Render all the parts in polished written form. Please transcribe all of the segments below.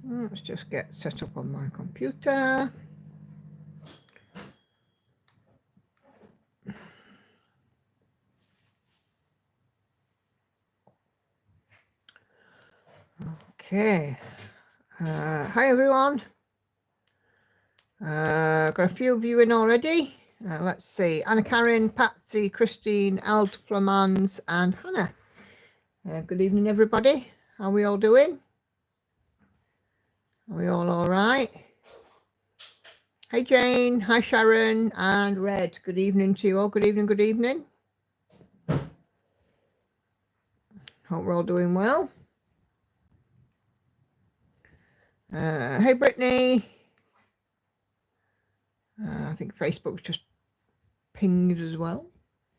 Let's just get set up on my computer. Okay. Hi everyone. Got a few of you in already. Let's see. Anna Karen, Patsy, Christine, Ald Flamans, and Hannah. Good evening, everybody. How are we all doing? Are we all right? Hey Jane, hi Sharon, and Red. Good evening to you all. Good evening, good evening. Hope we're all doing well. Hey Brittany. I think Facebook's just pinged as well.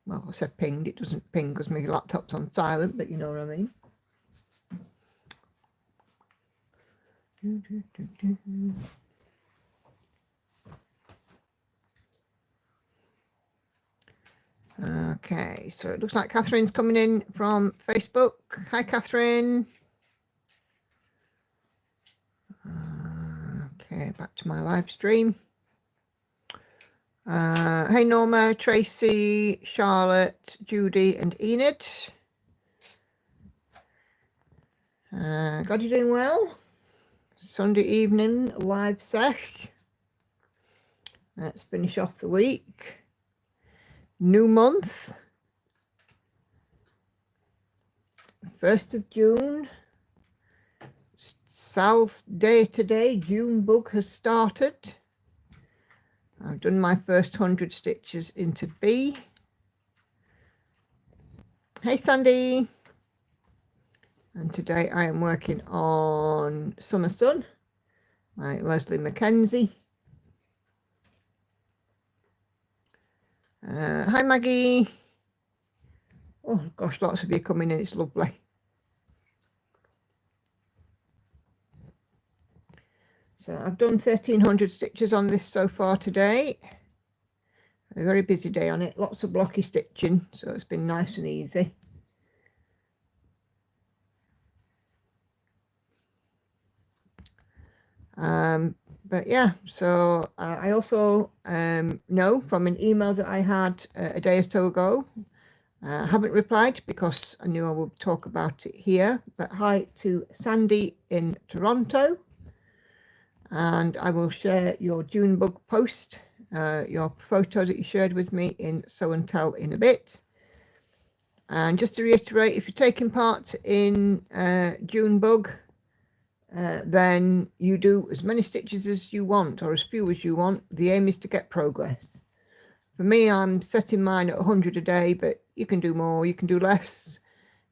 Well, I said pinged. It doesn't ping because my laptop's on silent, but you know what I mean. Okay, so it looks like Catherine's coming in from Facebook. Hi, Catherine. Okay, back to my live stream. Hey, Norma, Tracy, Charlotte, Judy, and Enid. Glad you're doing well. Sunday evening live sesh. Let's finish off the week. New month. 1st of June. South day today. June bug has started. I've done my first 100 stitches into B. Hey Sandy. And today I am working on Summer Sun by Leslie Mackenzie. Hi Maggie. Oh gosh, lots of you coming in, it's lovely. So I've done 1300 stitches on this so far today. A very busy day on it, lots of blocky stitching, so it's been nice and easy. But yeah, so I also know from an email that I had a day or so ago, I haven't replied because I knew I would talk about it here, but hi to Sandy in Toronto, and I will share your June bug post, your photo that you shared with me in Sew and Tell in a bit. And just to reiterate, if you're taking part in June bug, then you do as many stitches as you want or as few as you want. The aim is to get progress. For me, I'm setting mine at 100 a day, but you can do more, you can do less.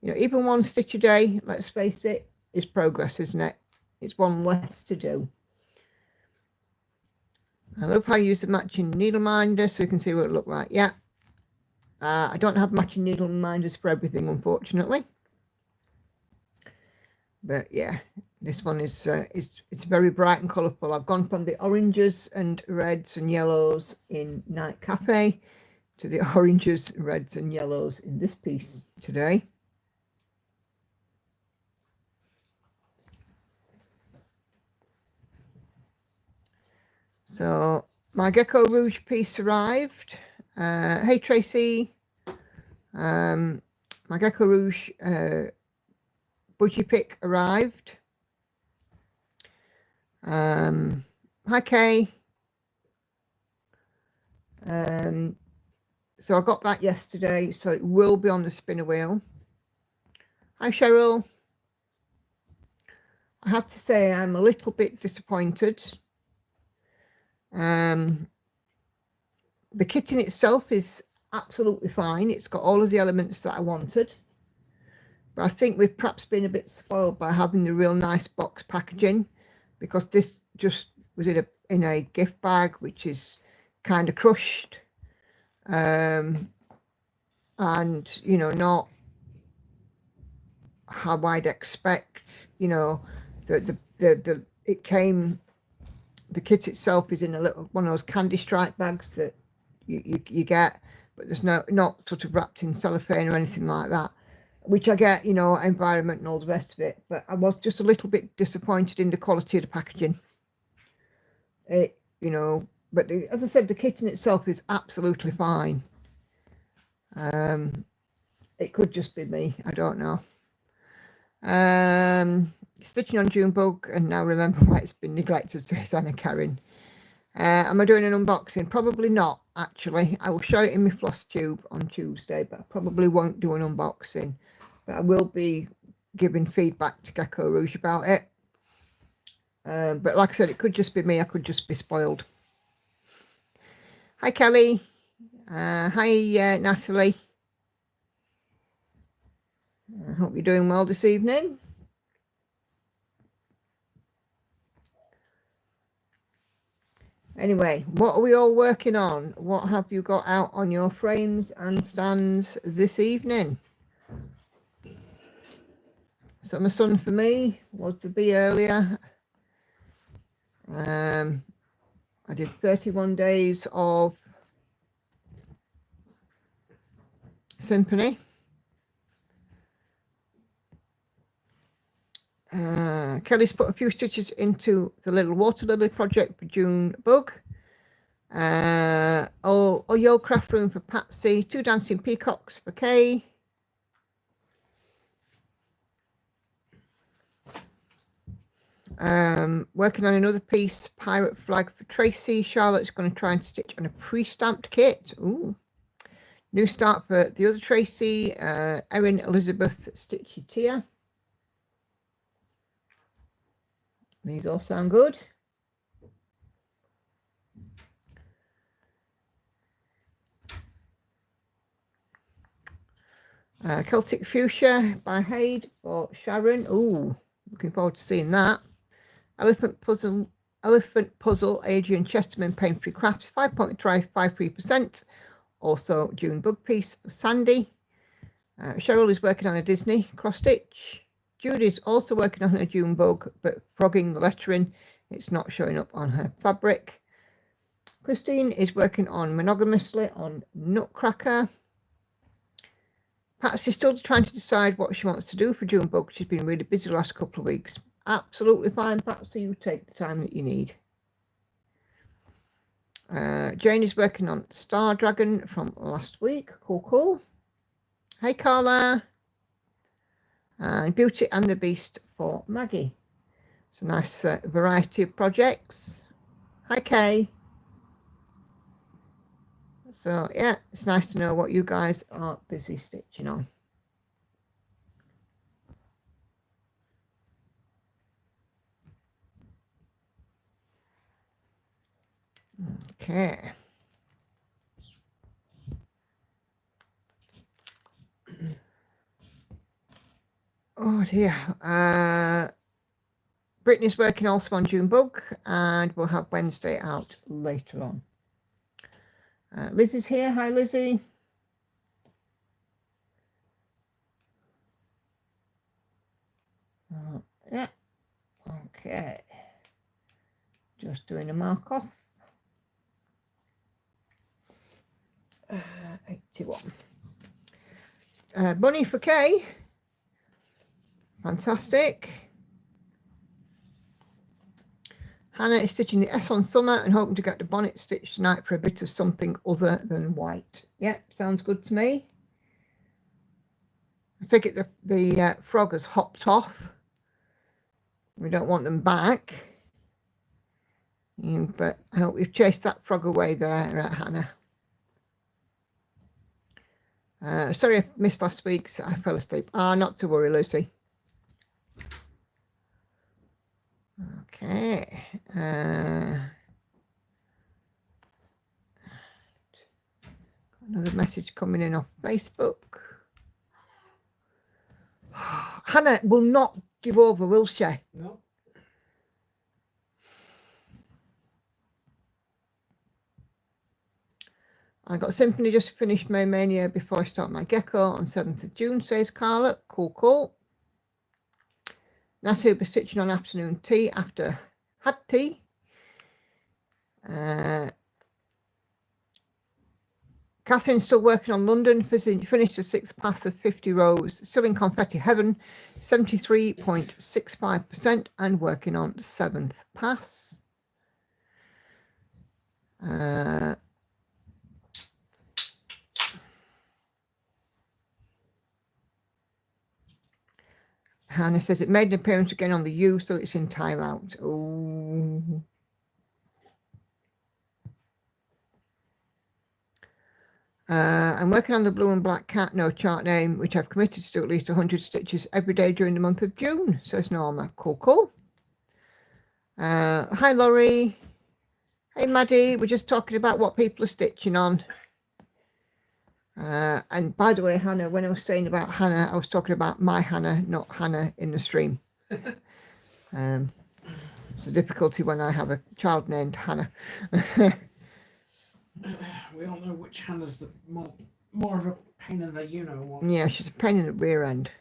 You know, even one stitch a day, let's face it, is progress, isn't it? It's one less to do. I love how you use the matching needle minder so you can see what it looks like. Yeah, I don't have matching needle minders for everything, unfortunately. But yeah, this one is it's very bright and colourful. I've gone from the oranges and reds and yellows in Night Cafe to the oranges, reds and yellows in this piece today. So my Gecko Rouge piece arrived. Hey Tracy. My Gecko Rouge budgie pick arrived. Hi Kay. So I got that yesterday, so it will be on the spinner wheel. Hi Cheryl. I have to say I'm a little bit disappointed. The kit in itself is absolutely fine. It's got all of the elements that I wanted. But I think we've perhaps been a bit spoiled by having the real nice box packaging, because this just was in a gift bag, which is kind of crushed. And, you know, not how I'd expect, you know, it came, the kit itself is in a little one of those candy stripe bags that you get, but there's not sort of wrapped in cellophane or anything like that. which I get, you know, environment and all the rest of it. But I was just a little bit disappointed in the quality of the packaging. It, you know, but as I said, the kitten itself is absolutely fine. It could just be me, I don't know. Stitching on Junebug, and now remember why it's been neglected, says Anna Karen. Am I doing an unboxing? Probably not, actually. I will show it in my floss tube on Tuesday, but I probably won't do an unboxing. But I will be giving feedback to Gecko Rouge about it. But like I said, it could just be me. I could just be spoiled. Hi, Kelly. Hi, Natalie. I hope you're doing well this evening. Anyway, what are we all working on? What have you got out on your frames and stands this evening? Summer sun for me was the bee earlier. I did 31 days of symphony. Kelly's put a few stitches into the little water lily project for Junebug. Yo craft room for Patsy. 2 dancing peacocks for Kay. Working on another piece, pirate flag for Tracy. Charlotte's going to try and stitch on a pre-stamped kit. Ooh. New start for the other Tracy. Erin Elizabeth Stitchy Tia. These all sound good. Celtic Fuchsia by Haid for Sharon. Ooh, looking forward to seeing that. Elephant Puzzle, Adrian Chesterman, Pain-Free Crafts, 5.53%. Also, Junebug piece for Sandy. Cheryl is working on a Disney cross-stitch. Judy's also working on her Junebug, but frogging the lettering. It's not showing up on her fabric. Christine is working on monogamously on Nutcracker. Patsy's still trying to decide what she wants to do for Junebug. She's been really busy the last couple of weeks. Absolutely fine, Patsy. You take the time that you need. Jane is working on Star Dragon from last week. Cool. Hey, Carla. And Beauty and the Beast for Maggie. It's a nice variety of projects. Hi, Kay. So, yeah, it's nice to know what you guys are busy stitching on. Okay. Oh, dear. Brittany's working also on Junebug, and we'll have Wednesday out later on. Lizzie's here. Hi, Lizzie. Yeah. Okay. Just doing a mark off. 81. Bunny for Kay. Fantastic. Hannah is stitching the S on Summer and hoping to get the bonnet stitched tonight for a bit of something other than white. Yep, sounds good to me. I take it the frog has hopped off. We don't want them back. But I hope we've chased that frog away there, Hannah. Sorry I missed last week's. I fell asleep. Not to worry, Lucy. Okay. Another message coming in off Facebook. Hannah will not give over, will she? No. I got Symphony just finished my mania before I start my Gecko on 7th of June, says Carla. Cool. Nat Huber stitching on afternoon tea after had tea. Catherine's still working on London, finished the 6th pass of 50 rows, still in confetti heaven, 73.65%, and working on the 7th pass. Hannah says it made an appearance again on the U, so it's in timeout. Oh. I'm working on the blue and black cat, no chart name, which I've committed to do at least 100 stitches every day during the month of June, says Norma. Cool, cool. Hi, Laurie. Hey, Maddie. We're just talking about what people are stitching on. And by the way, Hannah, when I was saying about Hannah, I was talking about my Hannah, not Hannah in the stream. It's a difficulty when I have a child named Hannah. We all know which Hannah's the more of a pain in the one. Yeah, she's a pain in the rear end.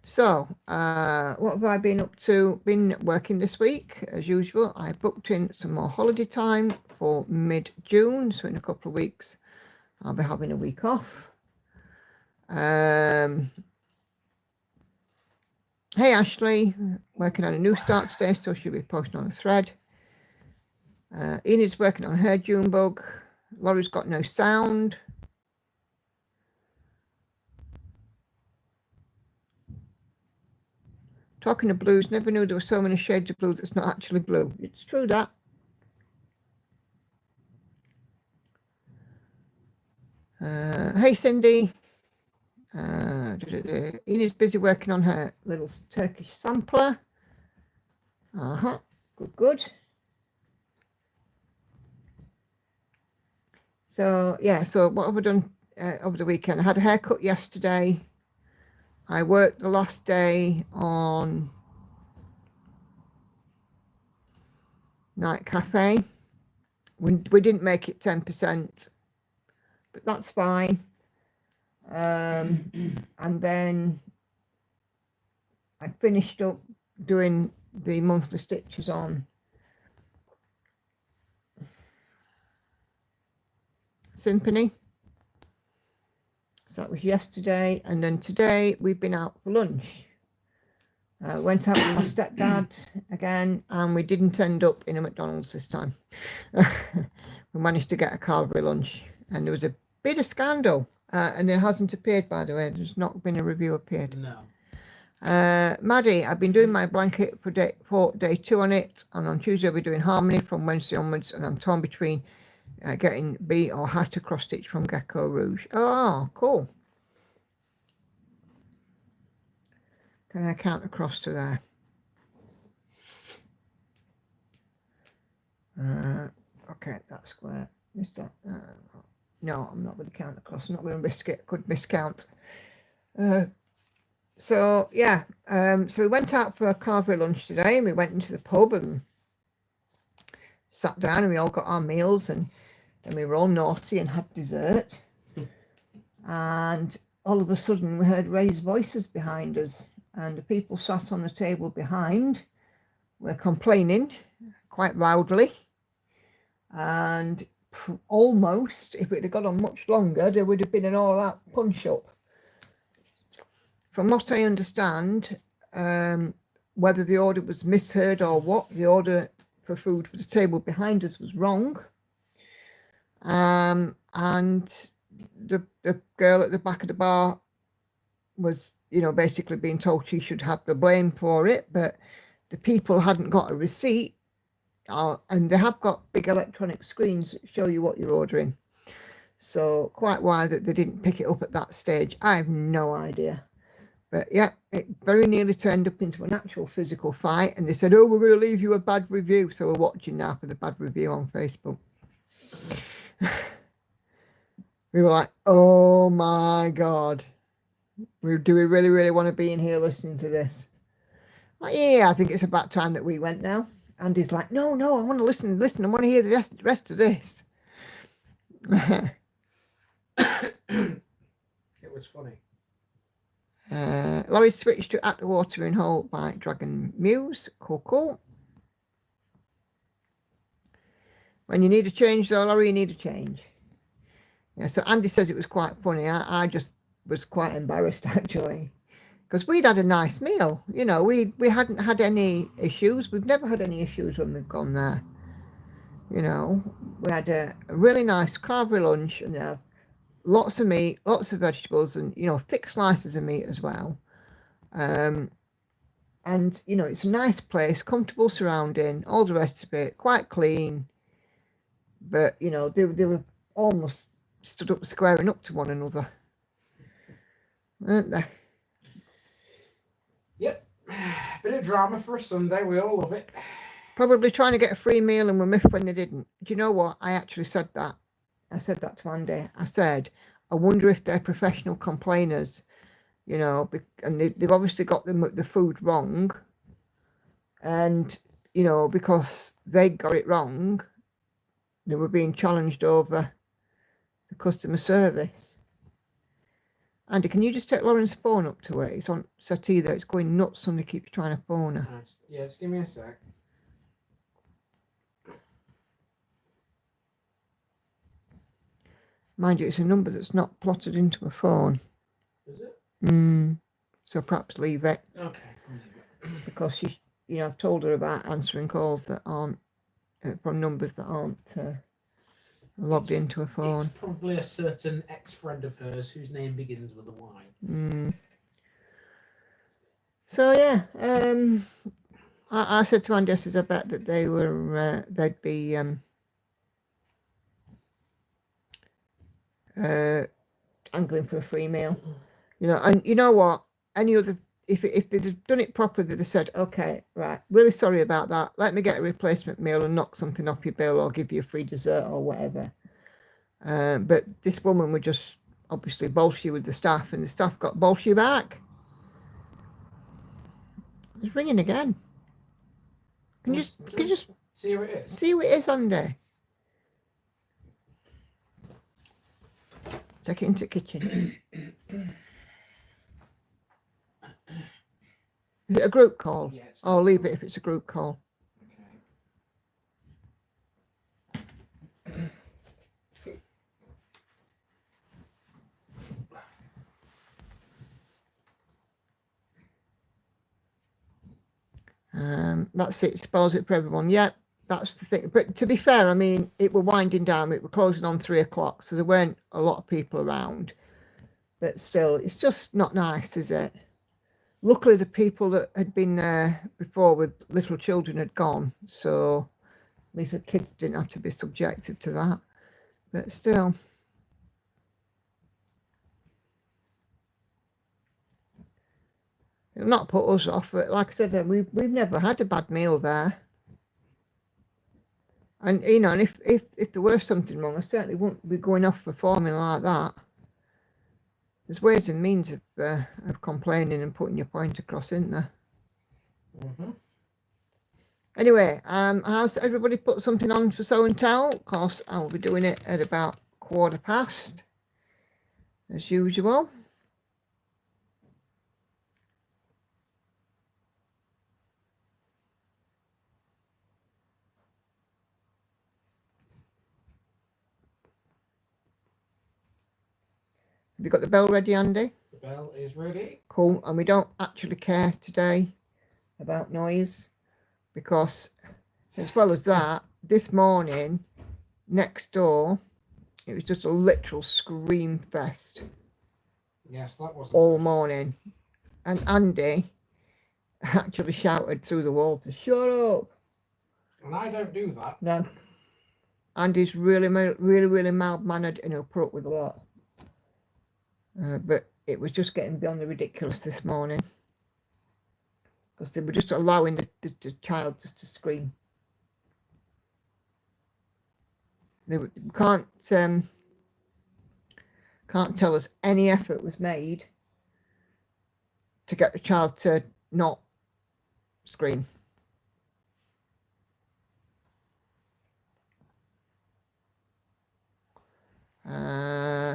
So, what have I been up to? Been working this week, as usual. I booked in some more holiday time for mid-June, so in a couple of weeks I'll be having a week off. Hey, Ashley, working on a new start today, so she'll be posting on a thread. Enid's working on her June bug. Laurie's got no sound. Talking of blues, never knew there were so many shades of blue that's not actually blue. It's true that. Hey, Cindy. Enid's busy working on her little Turkish sampler. Good, good. So, yeah, so what have I done over the weekend? I had a haircut yesterday. I worked the last day on Night Cafe. We didn't make it 10%, but that's fine. And then I finished up doing the monthly stitches on Symphony. So that was yesterday, and then today we've been out for lunch. Went out with my stepdad again, and we didn't end up in a McDonald's this time. We managed to get a Calvary lunch, and there was a bit of scandal, and it hasn't appeared, by the way. There's not been a review appeared. No. Maddie, I've been doing my blanket for day 2 on it, and on Tuesday I'll be doing Harmony from Wednesday onwards, and I'm torn between getting B or how to cross stitch from Gecko Rouge. Oh, cool. Can I count across to there? Okay, that's square. Missed that. No, I'm not going to count across. I'm not going to risk it. Could miscount. So yeah, so we went out for a Calvary lunch today, and we went into the pub and sat down, and we all got our meals, and then we were all naughty and had dessert. And all of a sudden we heard raised voices behind us, and the people sat on the table behind were complaining quite loudly, and almost, if it had gone on much longer, there would have been an all-out punch-up. From what I understand, whether the order was misheard or what, the order for food for the table behind us was wrong. And the girl at the back of the bar was, basically being told she should have the blame for it, but the people hadn't got a receipt, and they have got big electronic screens that show you what you're ordering. So quite why that they didn't pick it up at that stage, I have no idea. But yeah, it very nearly turned up into an actual physical fight, and they said, oh, we're going to leave you a bad review. So we're watching now for the bad review on Facebook. We were like, oh my God, do we really, really want to be in here listening to this? Like, yeah, I think it's about time that we went now. Andy's like, no, I want to listen, I want to hear the rest of this. It was funny. Laurie switched to At the Watering Hole by Dragon Muse. Cool. When you need a change though, Laurie, you need a change. Yeah, so Andy says it was quite funny. I just was quite embarrassed actually. Because we'd had a nice meal. You know, we hadn't had any issues. We've never had any issues when we've gone there. You know, we had a really nice carvery lunch and there lots of meat, lots of vegetables, and you know, thick slices of meat as well. And you know, it's a nice place, comfortable surrounding, all the rest of it, quite clean. But you know, they were almost stood up squaring up to one another, weren't they? Yep. Bit of drama for a Sunday. We all love it. Probably trying to get a free meal and were miffed when they didn't. Do you know what? I actually said that. I said that to Andy. I said, I wonder if they're professional complainers, you know, and they've obviously got the food wrong. And, you know, because they got it wrong, they were being challenged over the customer service. Andy, can you just take Lauren's phone up to it? It's on settee there. It's going nuts. Somebody keeps trying to phone her. Yeah, just give me a sec. Mind you, it's a number that's not plotted into a phone. Is it? So perhaps leave it. Okay, I'll leave it. Because she, you know, I've told her about answering calls that aren't from numbers that aren't logged into a phone. It's probably a certain ex-friend of hers whose name begins with a Y. So yeah, I said to Andy, I said, I bet that they were they'd be angling for a free meal, you know. And you know what? Any other, if they'd have done it properly, they'd have said, okay, right, really sorry about that. Let me get a replacement meal and knock something off your bill, or give you a free dessert or whatever. But this woman would just obviously bolshy with the staff, and the staff got bolshy back. It's ringing again. Can you just see who it is? See who it is, Andy? Take it into the kitchen. Is it a group call? Yeah, Oh, leave it if it's a group call. That's it. Spoils it for everyone. Yeah, that's the thing. But to be fair, I mean, it were winding down. It were closing on 3 o'clock, so there weren't a lot of people around. But still, it's just not nice, is it? Luckily, the people that had been there before with little children had gone, so at least the kids didn't have to be subjected to that. But still. It'll not put us off, but like I said, we've never had a bad meal there. And you know, and if there were something wrong, I certainly wouldn't be going off performing like that. There's ways and means of complaining and putting your point across, isn't there? Anyway, how's everybody put something on for show and tell? Of course, I'll be doing it at about 1:15, as usual. Have you got the bell ready, Andy? The bell is ready. Cool. And we don't actually care today about noise, because as well as that, this morning next door, it was just a literal scream fest. Yes, that was all morning. And Andy actually shouted through the wall to shut up. And I don't do that. No. Andy's really mild-mannered, and he'll put up with a lot. But it was just getting beyond the ridiculous this morning, because they were just allowing the child just to scream. They can't tell us any effort was made to get the child to not scream.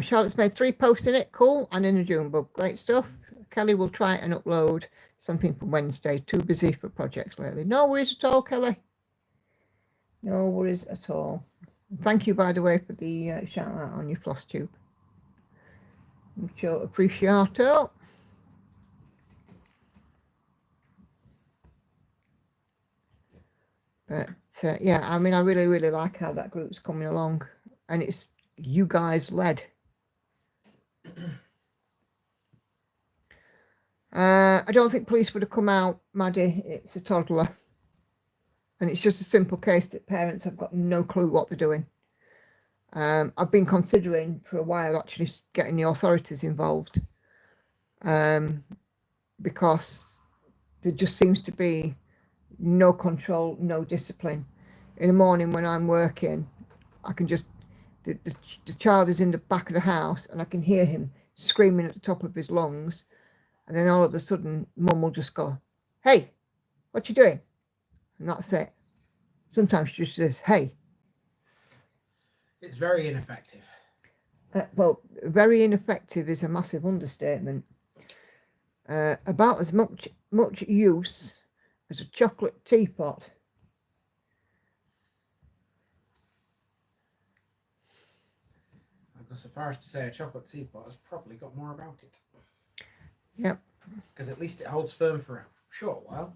Charlotte's made 3 posts in it. Cool. And in a June book. Great stuff. Kelly will try and upload something for Wednesday. Too busy for projects lately. No worries at all, Kelly. No worries at all. Thank you, by the way, for the shout out on your floss tube. Mucho appreciato. But yeah, I mean, I really, really like how that group's coming along, and it's you guys led. I don't think police would have come out, Maddie. It's a toddler, and it's just a simple case that parents have got no clue what they're doing. I've been considering for a while actually getting the authorities involved, because there just seems to be no control, no discipline. In the morning when I'm working, I can just, the child is in the back of the house and I can hear him screaming at the top of his lungs. And then all of a sudden, mum will just go, "Hey, what you doing?" And that's it. Sometimes she just says, "Hey." It's very ineffective. Well, very ineffective is a massive understatement. About as much use as a chocolate teapot. I'd go so far as to say a chocolate teapot has probably got more about it. Yep. Because at least it holds firm for a short while.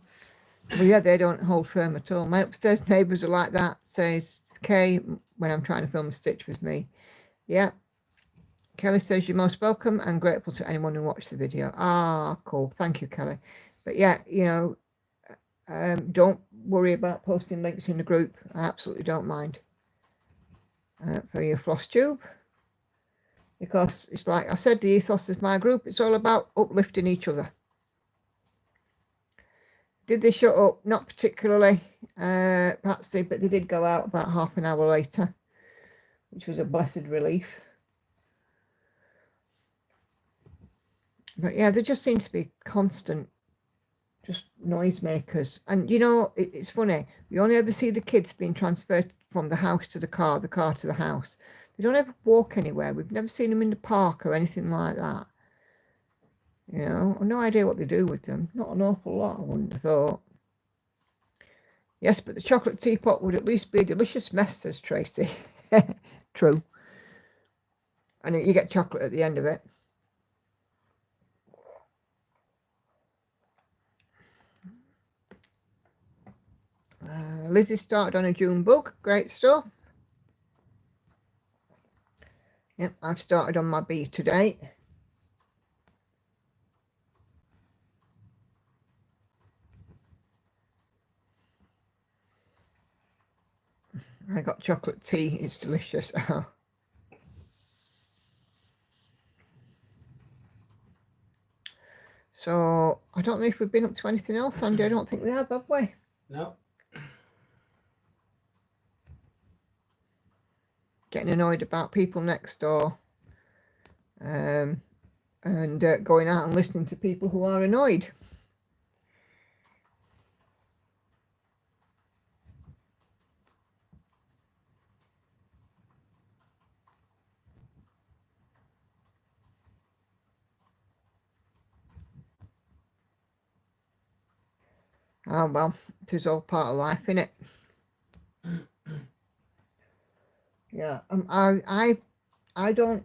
Well, yeah, they don't hold firm at all. My upstairs neighbours are like that, says Kay, when I'm trying to film a stitch with me. Yeah. Kelly says, "You're most welcome and grateful to anyone who watched the video." Ah, cool. Thank you, Kelly. But yeah, you know, don't worry about posting links in the group. I absolutely don't mind. For your floss tube. Because it's like I said, the ethos is my group. It's all about uplifting each other. Did they shut up? Not particularly, Patsy, but they did go out about half an hour later, which was a blessed relief. But yeah, there just seems to be constant just noisemakers. And you know, it's funny, we only ever see the kids being transferred from the house to the car to the house. They don't ever walk anywhere. We've never seen them in the park or anything like that. You know, I've no idea what they do with them. Not an awful lot, I wouldn't have thought. Yes, but the chocolate teapot would at least be a delicious mess, says Tracy. True. And you get chocolate at the end of it. Lizzie started on a June book. Great stuff. Yep, I've started on my B today. I got chocolate tea. It's delicious. So I don't know if we've been up to anything else, Andy. I don't think we have we? No. Getting annoyed about people next door, and going out and listening to people who are annoyed. Oh well, it is all part of life, innit? Yeah, I don't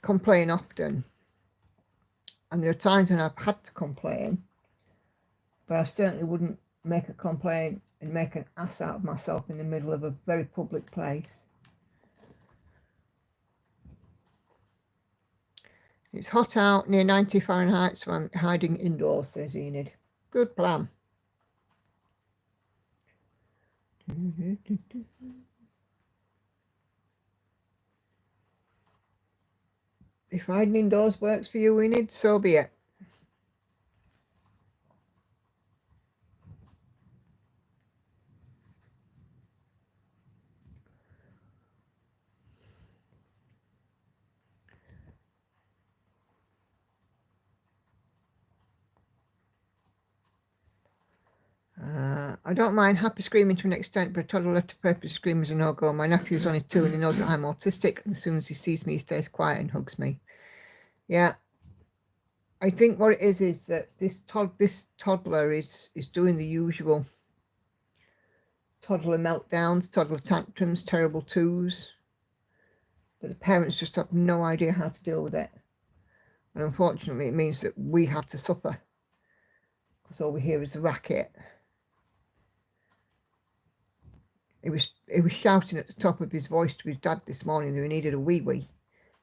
complain often, and there are times when I've had to complain, but I certainly wouldn't make a complaint and make an ass out of myself in the middle of a very public place. It's hot out, near 90 Fahrenheit, so I'm hiding indoors, says Enid. Good plan. If hiding indoors works for you, Enid, so be it. I don't mind happy screaming to an extent, but a toddler left to purpose scream is a no-go. My nephew's only 2 and he knows that I'm autistic, and as soon as he sees me, he stays quiet and hugs me. Yeah. I think what it is that this toddler is doing the usual toddler meltdowns, toddler tantrums, terrible twos. But the parents just have no idea how to deal with it. And unfortunately, it means that we have to suffer, because all we hear is the racket. He was shouting at the top of his voice to his dad this morning that he needed a wee-wee.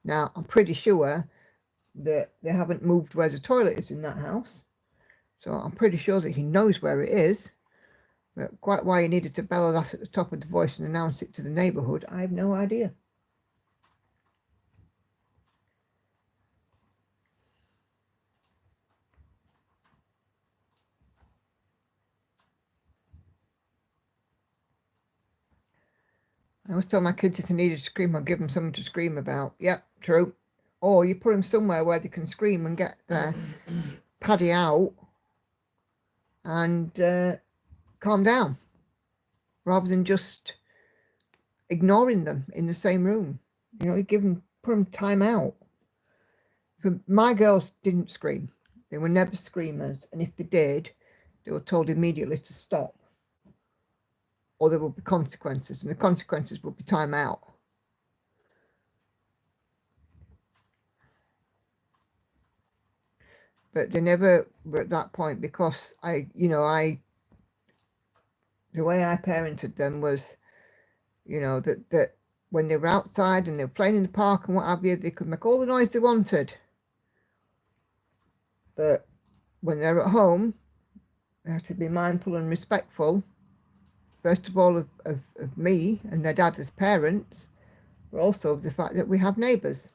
Now, I'm pretty sure that they haven't moved where the toilet is in that house. So I'm pretty sure that he knows where it is. But quite why he needed to bellow that at the top of the voice and announce it to the neighbourhood, I have no idea. I always tell my kids if they needed to scream, I'll give them something to scream about. Yep, true. Or you put them somewhere where they can scream and get their paddy out and calm down, rather than just ignoring them in the same room. You know, put them time out. My girls didn't scream. They were never screamers, and if they did, they were told immediately to stop, or there would be consequences, and the consequences would be time out. But they never were at that point, because the way I parented them was, that when they were outside and they were playing in the park and what have you, they could make all the noise they wanted. But when they're at home, they have to be mindful and respectful, first of all, of me and their dad as parents, but also of the fact that we have neighbours.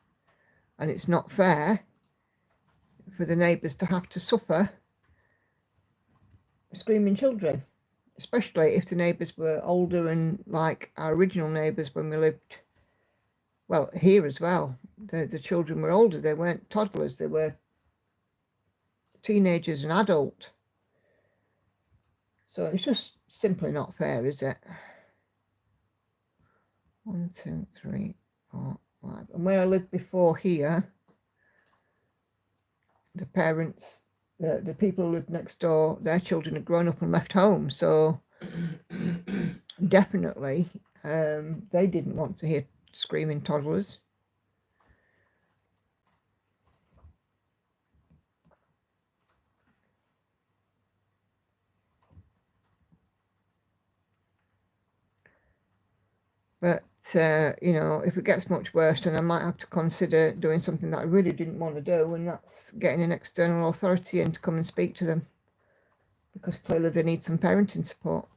And it's not fair for the neighbours to have to suffer screaming children, especially if the neighbours were older, and like our original neighbours when we lived, well, here as well, the children were older. They weren't toddlers, they were teenagers and adult. So it's just simply not fair, is it? 1, 2, 3, 4, 5. And where I lived before here, the parents, the people who lived next door, their children had grown up and left home. So definitely they didn't want to hear screaming toddlers. But if it gets much worse, then I might have to consider doing something that I really didn't want to do, and that's getting an external authority in to come and speak to them, because clearly they need some parenting support.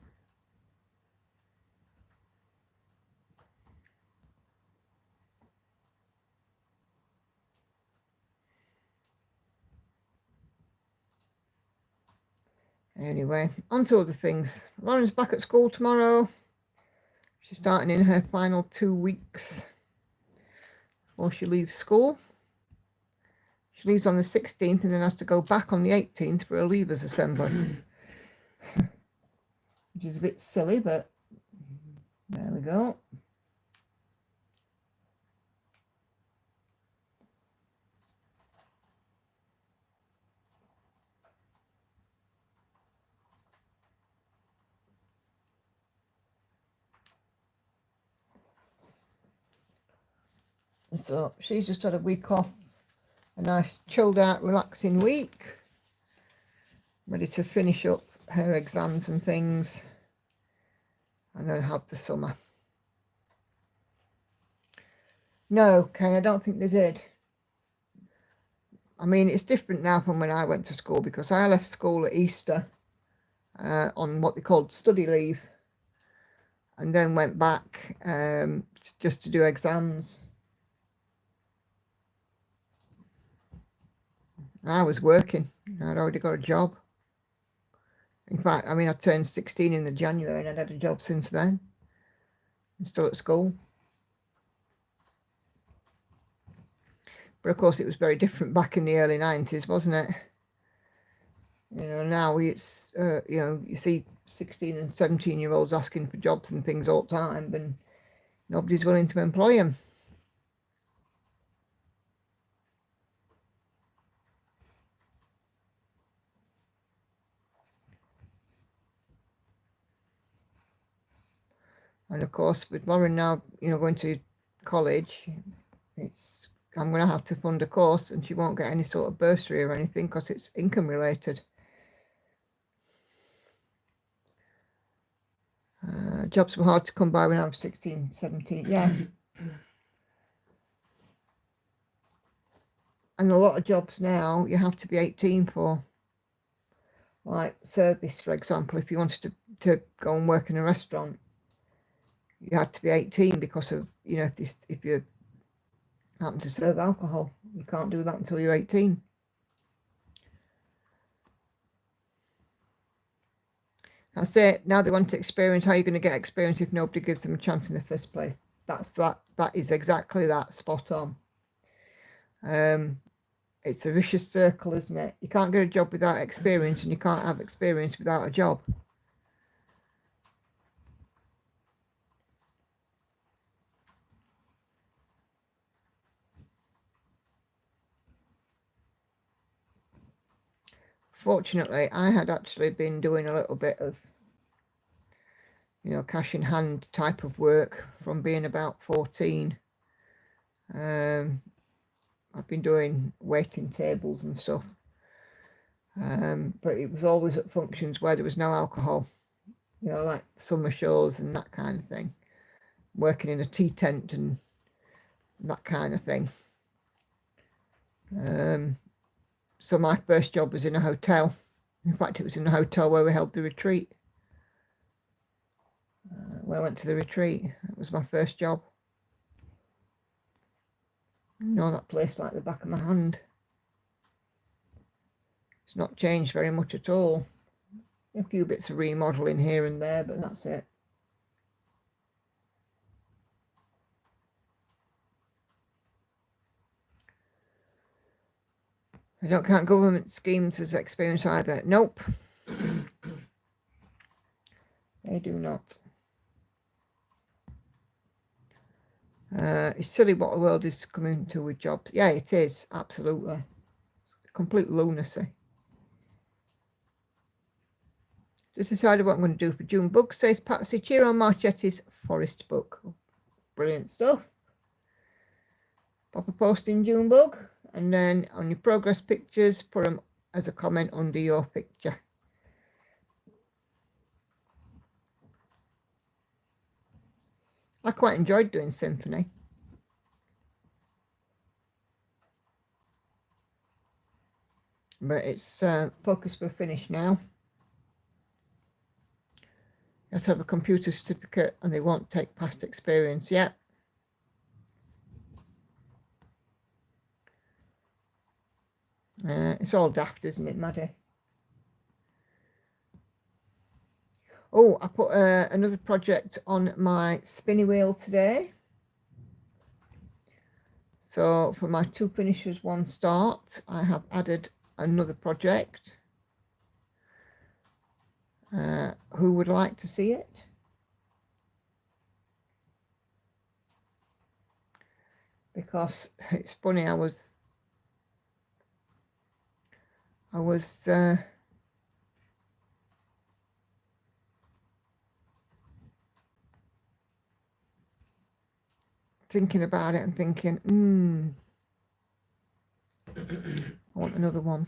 Anyway, on to other things. Lauren's back at school tomorrow. She's starting in her final 2 weeks before she leaves school. She leaves on the 16th and then has to go back on the 18th for a leavers assembly. Which is a bit silly, but there we go. So she's just had a week off, a nice chilled out, relaxing week, ready to finish up her exams and things, and then have the summer. No, Kay, I don't think they did. I mean, it's different now from when I went to school, because I left school at Easter on what they called study leave, and then went back just to do exams. I was working. I'd already got a job. In fact, I mean, I turned 16 in the January and I'd had a job since then. I'm still at school. But of course, it was very different back in the early 90s, wasn't it? Now it's, you see 16 and 17-year-olds asking for jobs and things all the time, and nobody's willing to employ them. And of course, with Lauren now, going to college, I'm going to have to fund a course, and she won't get any sort of bursary or anything because it's income related. Jobs were hard to come by when I was 16, 17. Yeah. And a lot of jobs now you have to be 18 for. Like service, for example, if you wanted to go and work in a restaurant, you had to be 18 because of, if you happen to serve alcohol, you can't do that until you're 18. That's it. Now they want to experience. How are you going to get experience if nobody gives them a chance in the first place? That is exactly that, spot on. It's a vicious circle, isn't it? You can't get a job without experience, and you can't have experience without a job. Fortunately, I had actually been doing a little bit of, cash in hand type of work from being about 14. I've been doing waiting tables and stuff. But it was always at functions where there was no alcohol, like summer shows and that kind of thing. Working in a tea tent and that kind of thing. So my first job was in a hotel. In fact, it was in a hotel where we held the retreat. When I went to the retreat, it was my first job. I know that place like the back of my hand. It's not changed very much at all. A few bits of remodeling here and there, but that's it. I don't count government schemes as experience either. Nope. They do not. It's silly what the world is coming to with jobs. Yeah, it is. Absolutely. It's complete lunacy. Just decided what I'm going to do for June book, says Patsy. Cheer on Marchetti's Forest book. Brilliant stuff. Pop a post in June book, and then on your progress pictures, put them as a comment under your picture. I quite enjoyed doing symphony. But it's focused for a finish now. You have to have a computer certificate, and they won't take past experience yet. It's all daft, isn't it, Maddie? Oh, I put another project on my spinny wheel today. So for my 2 finishes, 1 start, I have added another project. Who would like to see it? Because it's funny, I was thinking about it and thinking, I want another one.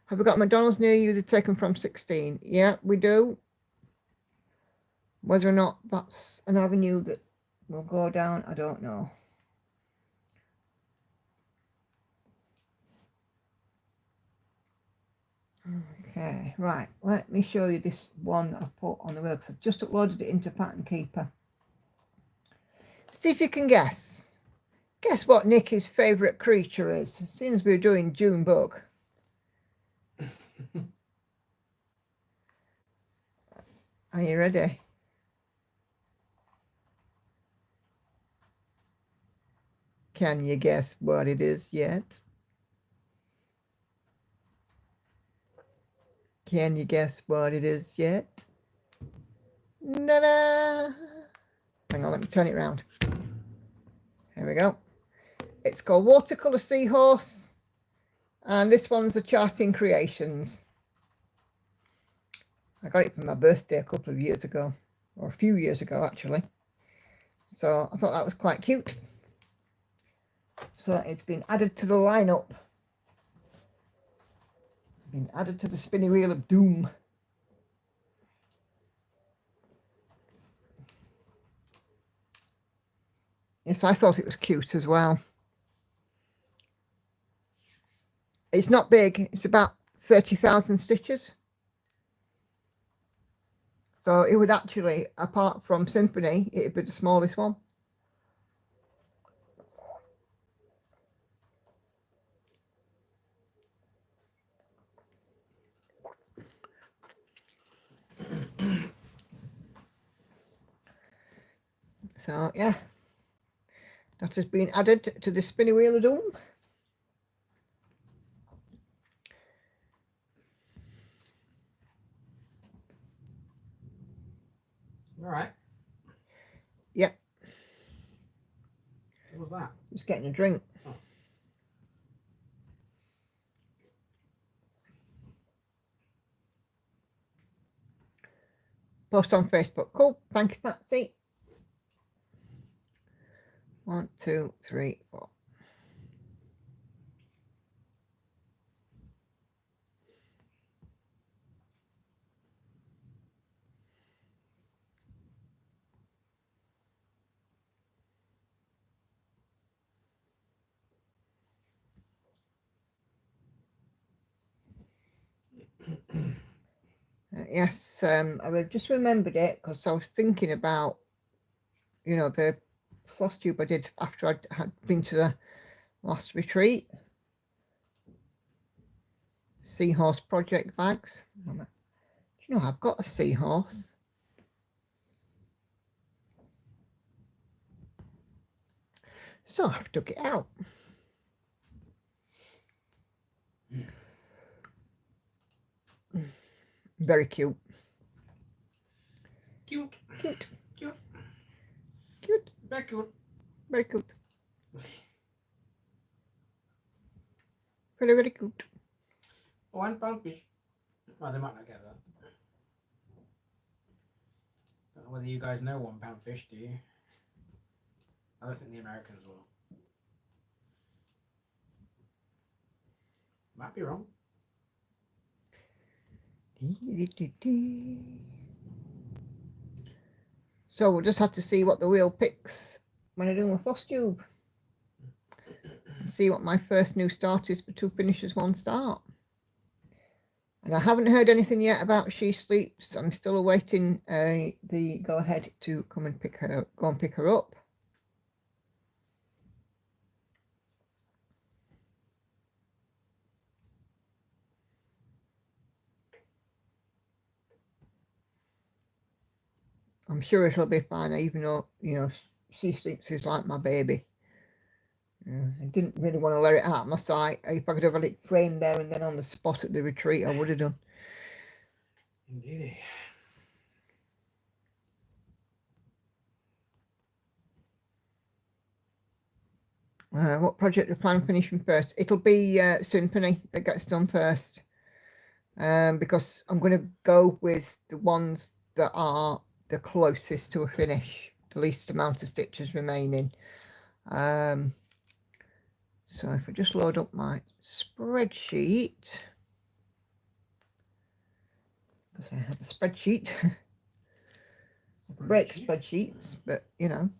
Have we got McDonald's near you to take them from 16? Yeah, we do. Whether or not that's an avenue that will go down, I don't know. Okay, right. Let me show you this one I've put on the works. I've just uploaded it into Pattern Keeper. See if you can guess. Guess what Nikki's favourite creature is, seeing as we're doing June book. Are you ready? Can you guess what it is yet? Can you guess what it is yet? Ta-da! Hang on, let me turn it around. There we go. It's called Watercolour Seahorse, and this one's a Charting Creations. I got it for my birthday a couple of years ago, or a few years ago actually. So I thought that was quite cute. So it's been added to the lineup. Been added to the spinny wheel of doom. Yes, I thought it was cute as well. It's not big. It's about 30,000 stitches. So it would actually, apart from Symphony, it would be the smallest one. So yeah, that has been added to the spinny wheel of doom. All right. Yep. What was that? Just getting a drink. Oh. Post on Facebook. Cool. Thank you, Patsy. 1, 2, 3, 4. Yes, I just remembered it because I was thinking about, you know, the floss tube I did after I had been to the last retreat. Seahorse project bags. Do you know, I've got a seahorse. So I've took it out. Very cute. Cute. Cute. Cute. Cute. Very cute. Very cute. Very, very cute. £1 fish. Well, they might not get that. Don't know whether you guys know £1 fish, do you? I don't think the Americans will. Might be wrong. So we'll just have to see what the wheel picks when I do my floss tube. See what my first new start is for 2 finishes, 1 start. And I haven't heard anything yet about She Sleeps. I'm still awaiting the go ahead to come and pick her up. I'm sure it'll be fine, even though, you know, She Sleeps is like my baby. I didn't really want to let it out of my sight. If I could have had it framed there and then on the spot at the retreat, I would have done. Indeed. What project do you plan on finishing first? It'll be Symphony that gets done first. Because I'm going to go with the ones that are the closest to a finish, the least amount of stitches remaining. So if I just load up my spreadsheet, because I have a spreadsheet, break spreadsheets, but you know.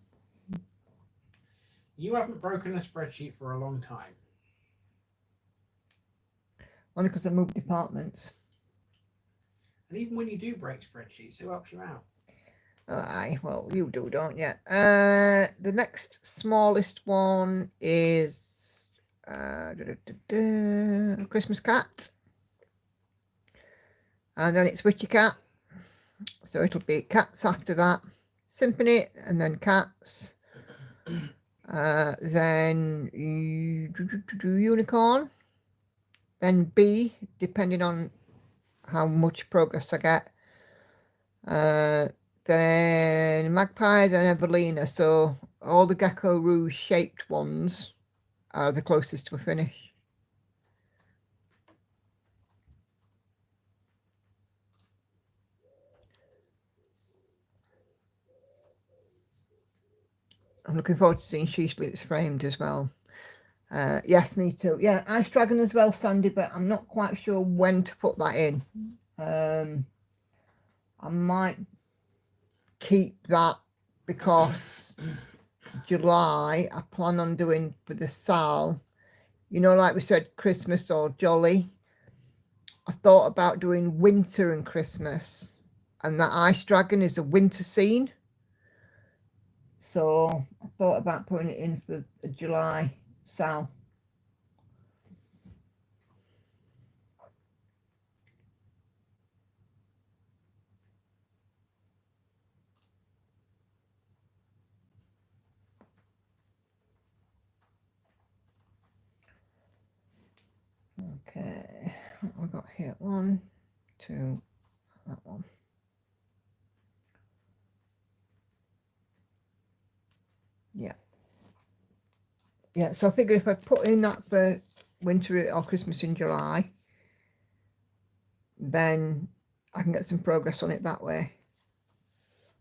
You haven't broken a spreadsheet for a long time. Only because I moved departments. And even when you do break spreadsheets, who helps you out? Aye, well, you do, don't you? The next smallest one is Christmas Cat. And then it's Witchy Cat. So it'll be Cats after that. Symphony, and then Cats. Then Unicorn. Then B, depending on how much progress I get. Then Magpie, then Evelina. So all the Gecko Rouge shaped ones are the closest to a finish. I'm looking forward to seeing She Sleeps Framed as well. Yes, me too. Yeah, Ice Dragon as well, Sandy, but I'm not quite sure when to put that in. I might keep that because July I plan on doing for the Sal, you know, like we said, Christmas or Jolly. I thought about doing winter and Christmas, and that Ice Dragon is a winter scene. So I thought about putting it in for a July Sal. Okay, what have we got here? 1, 2, that one. Yeah. Yeah, so I figure if I put in that for winter or Christmas in July, then I can get some progress on it that way.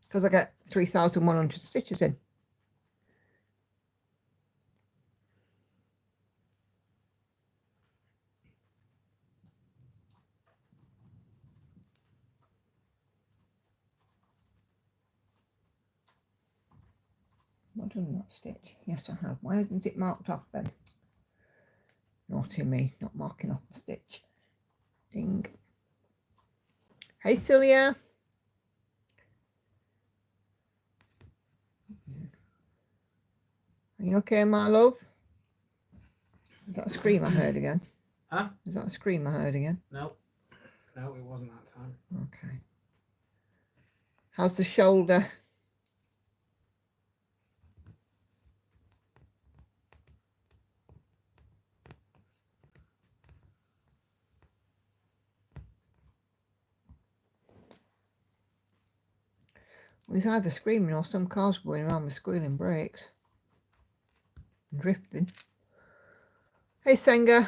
Because I get 3,100 stitches in. Have I done that stitch? Yes, I have. Why isn't it marked off then? Naughty me, not marking off the stitch. Ding. Hey, Celia. Are you okay, my love? Is that a scream I heard again? Huh? Is that a scream I heard again? No. No, it wasn't that time. Okay. How's the shoulder? Well, he's either screaming or some car's going around with squealing brakes. Drifting. Hey, Senga.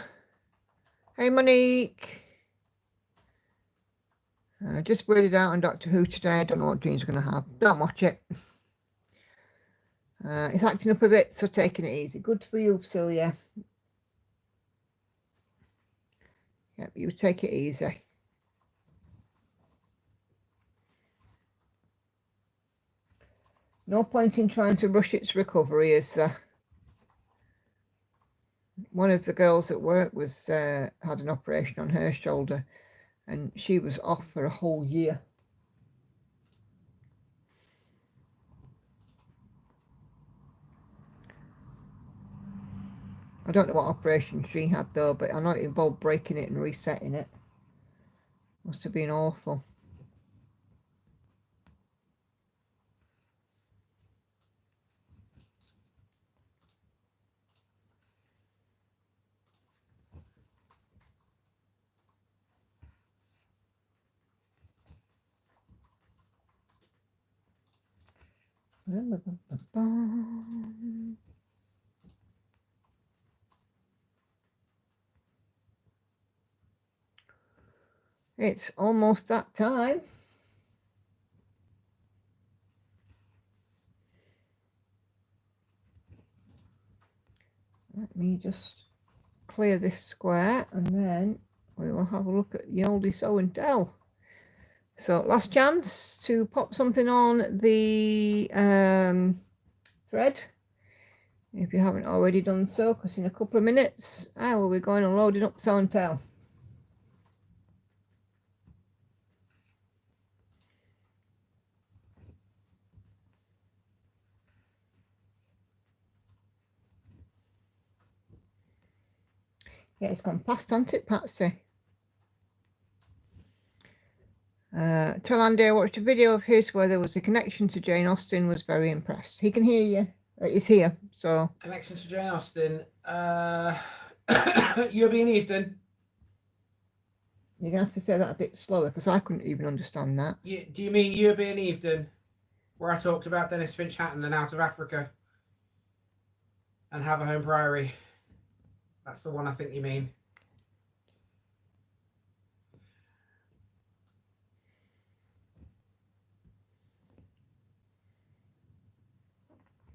Hey, Monique. Just waited out on Doctor Who today. I don't know what Jean's going to have. Don't watch it. It's acting up a bit, so taking it easy. Good for you, Celia. Yep, you take it easy. No point in trying to rush its recovery, is there? One of the girls at work was had an operation on her shoulder, and she was off for a whole year. I don't know what operation she had though, but I know it involved breaking it and resetting it. Must have been awful. It's almost that time. Let me just clear this square and then we will have a look at the oldie show and tell. So last chance to pop something on the thread if you haven't already done so, because in a couple of minutes I will be going and loading up show and tell. Yeah, it's gone past, hasn't it, Patsy? Tell Andy I watched a video of his where there was a connection to Jane Austen, was very impressed. He can hear you. He's here, so. Connection to Jane Austen. You're being Ethan. You're going to have to say that a bit slower because I couldn't even understand that. Do you mean You're being Ethan? Where I talked about Dennis Finch Hatton and Out of Africa and Have a Home Priory. That's the one I think you mean.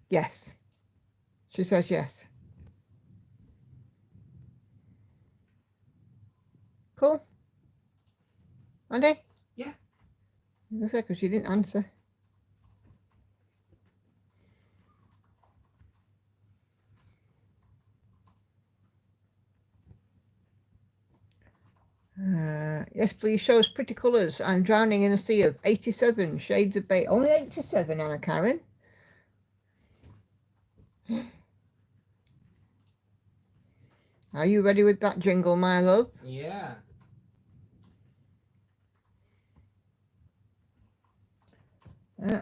Yes. She says yes. Cool. Andy? Yeah. Because she didn't answer. Yes, please show us pretty colours. I'm drowning in a sea of 87 shades of beige. Only 87, Anna Karen. Are you ready with that jingle, my love? Yeah.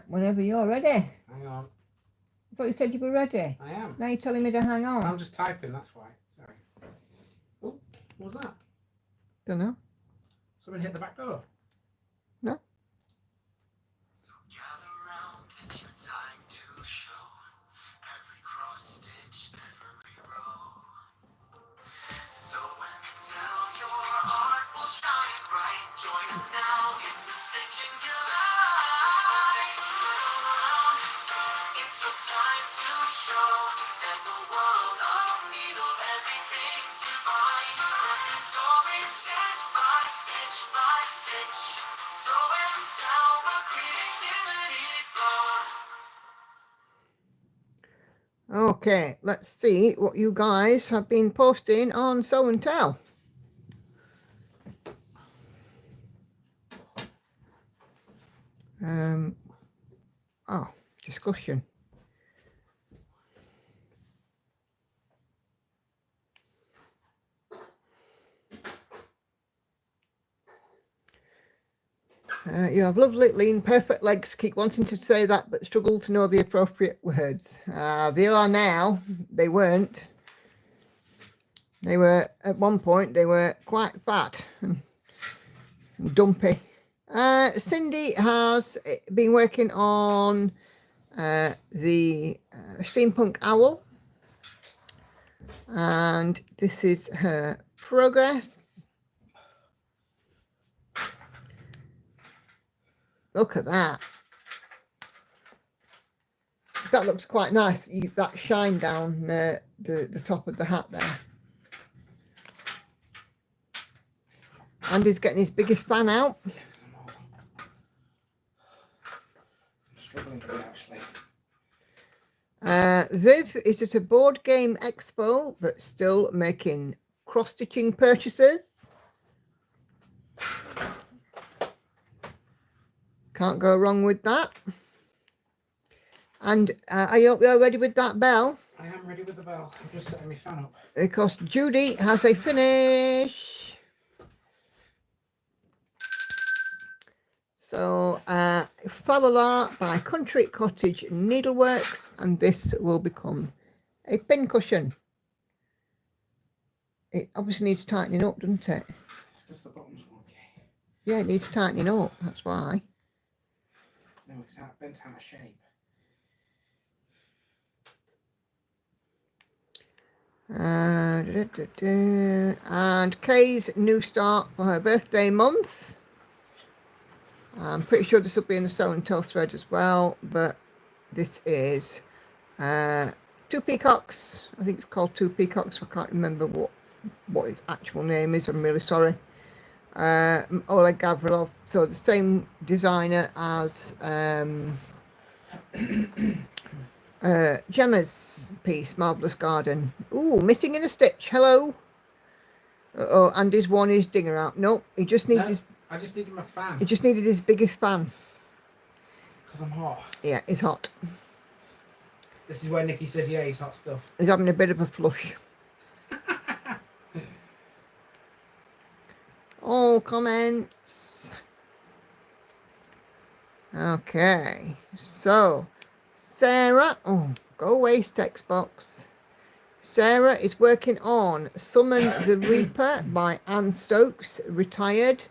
Whenever you're ready. Hang on. I thought you said you were ready. I am. Now you're telling me to hang on. I'm just typing, that's why. Sorry. Oh, what was that? Don't know. Someone hit the back door. No. So gather round, it's your time to show every cross stitch, every row. So until your art will shine bright, join us now, it's a stitching delight. It's your time to show that the world of needle everything's divine. Perfect stories, stitch by stitch by stitch. So and tell where creativity's grown. Okay, let's see what you guys have been posting on Show and Tell. Discussion. You have lovely, lean, perfect legs. Keep wanting to say that, but struggle to know the appropriate words. They are now. They weren't. They were, at one point, they were quite fat and dumpy. Cindy has been working on the steampunk owl, and this is her progress. Look at that. That looks quite nice. That shine down the top of the hat there. Andy's getting his biggest fan out. Yeah, I'm struggling a bit, actually. Viv is at a board game expo, but still making cross-stitching purchases. Can't go wrong with that. And are you ready with that bell? I am ready with the bell. I'm just setting my fan up. Because Judy has a finish. So, Falala by Country Cottage Needleworks, and this will become a pincushion. It obviously needs tightening up, doesn't it? It's because the bottom's wonky. Yeah, it needs tightening up, that's why. No, it's bent out of shape. And Kay's new start for her birthday month. I'm pretty sure this will be in the Sew and Tell thread as well, but this is Two Peacocks. I think it's called Two Peacocks. I can't remember what its actual name is. I'm really sorry. Oleg Gavrilov. So the same designer as Gemma's piece, Marvellous Garden. Ooh, missing in a stitch. Hello. Oh, Andy's worn his dinger out. Nope, he just needs his. I just needed my fan. He just needed his biggest fan. Because I'm hot. Yeah, he's hot. This is where Nikki says, yeah, he's hot stuff. He's having a bit of a flush. All comments. Okay, so Sarah, go away, text box. Sarah is working on Summon the Reaper by Anne Stokes, retired.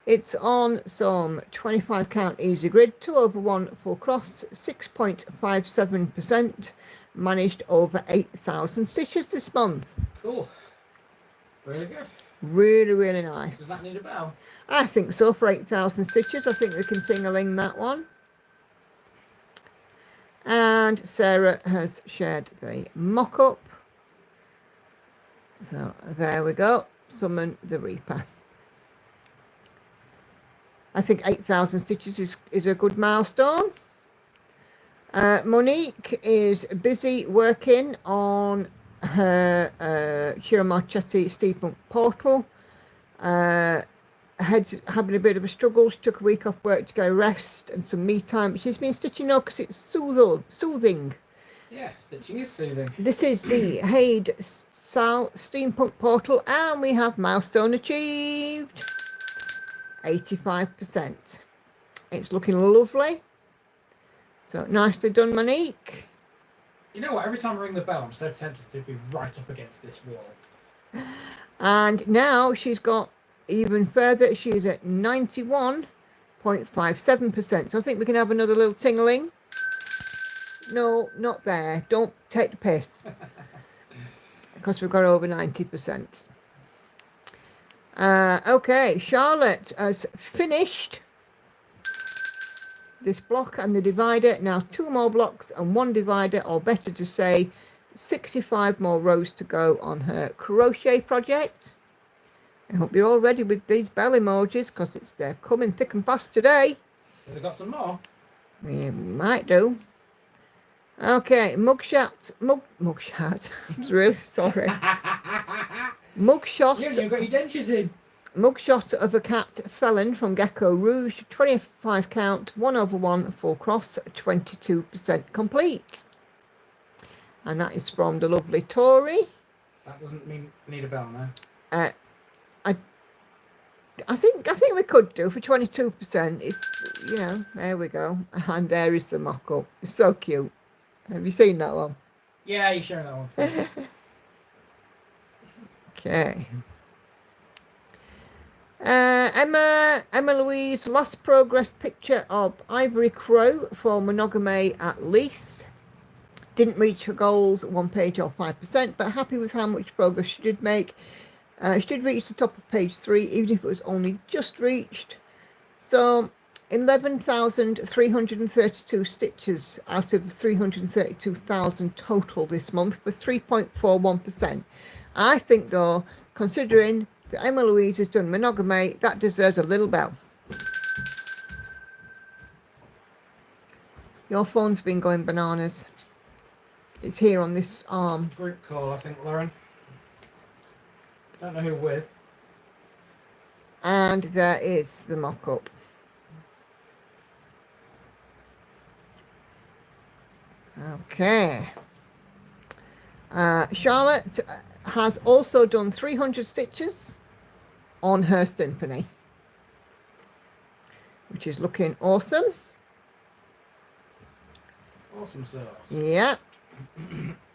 It's on some 25 count easy grid, 2/1 full cross, 6.57%, managed over 8,000 stitches this month. Cool. Really good. Really, really nice. Does that need a bell? I think so, for 8,000 stitches. I think we can ting-a-ling that one. And Sarah has shared the mock-up. So there we go. Summon the Reaper. I think 8,000 stitches is a good milestone. Monique is busy working on her Shira Marchetti Steampunk portal. Having a bit of a struggle. She took a week off work to get a rest and some me time. She's been stitching now because it's soothing. Yeah, stitching is soothing. This is the Haid Steampunk portal, and we have milestone achieved. 85%. It's looking lovely. So nicely done, Monique. You know what? Every time I ring the bell, I'm so tempted to be right up against this wall. And now she's got even further. She's at 91.57%. So I think we can have another little tingling. No, not there. Don't take the piss. Because we've got over 90%. Okay, Charlotte has finished this block and the divider. Now 2 more blocks and 1 divider, or better to say 65 more rows to go on her crochet project. I hope you're all ready with these bell emojis, because they're coming thick and fast today. Have they got some more? We might do. Okay, mugshot. I'm really sorry. Mugshot. Yeah, you've got your dentures in. Mugshot of a cat felon from Gecko Rouge, 25 count, 1/1 full cross, 22% complete. And that is from the lovely Tori. That doesn't need a bell, no. I think we could do for 22%. It's, you know, there we go. And there is the mock-up. It's so cute. Have you seen that one? Yeah, you're showing that one. Okay. Emma Louise, last progress picture of Ivory Crow for Monogamy at least. Didn't reach her goals, 1 page or 5%, but happy with how much progress she did make. She did reach the top of page 3, even if it was only just reached. So 11,332 stitches out of 332,000 total this month, with 3.41%. I think, though, considering that Emma Louise has done Monogamy, that deserves a little bell. Your phone's been going bananas. It's here on this arm. Group call, I think, Lauren. Don't know who with. And there is the mock-up. Okay. Charlotte has also done 300 stitches on her symphony, which is looking awesome. Awesome sauce. Yeah.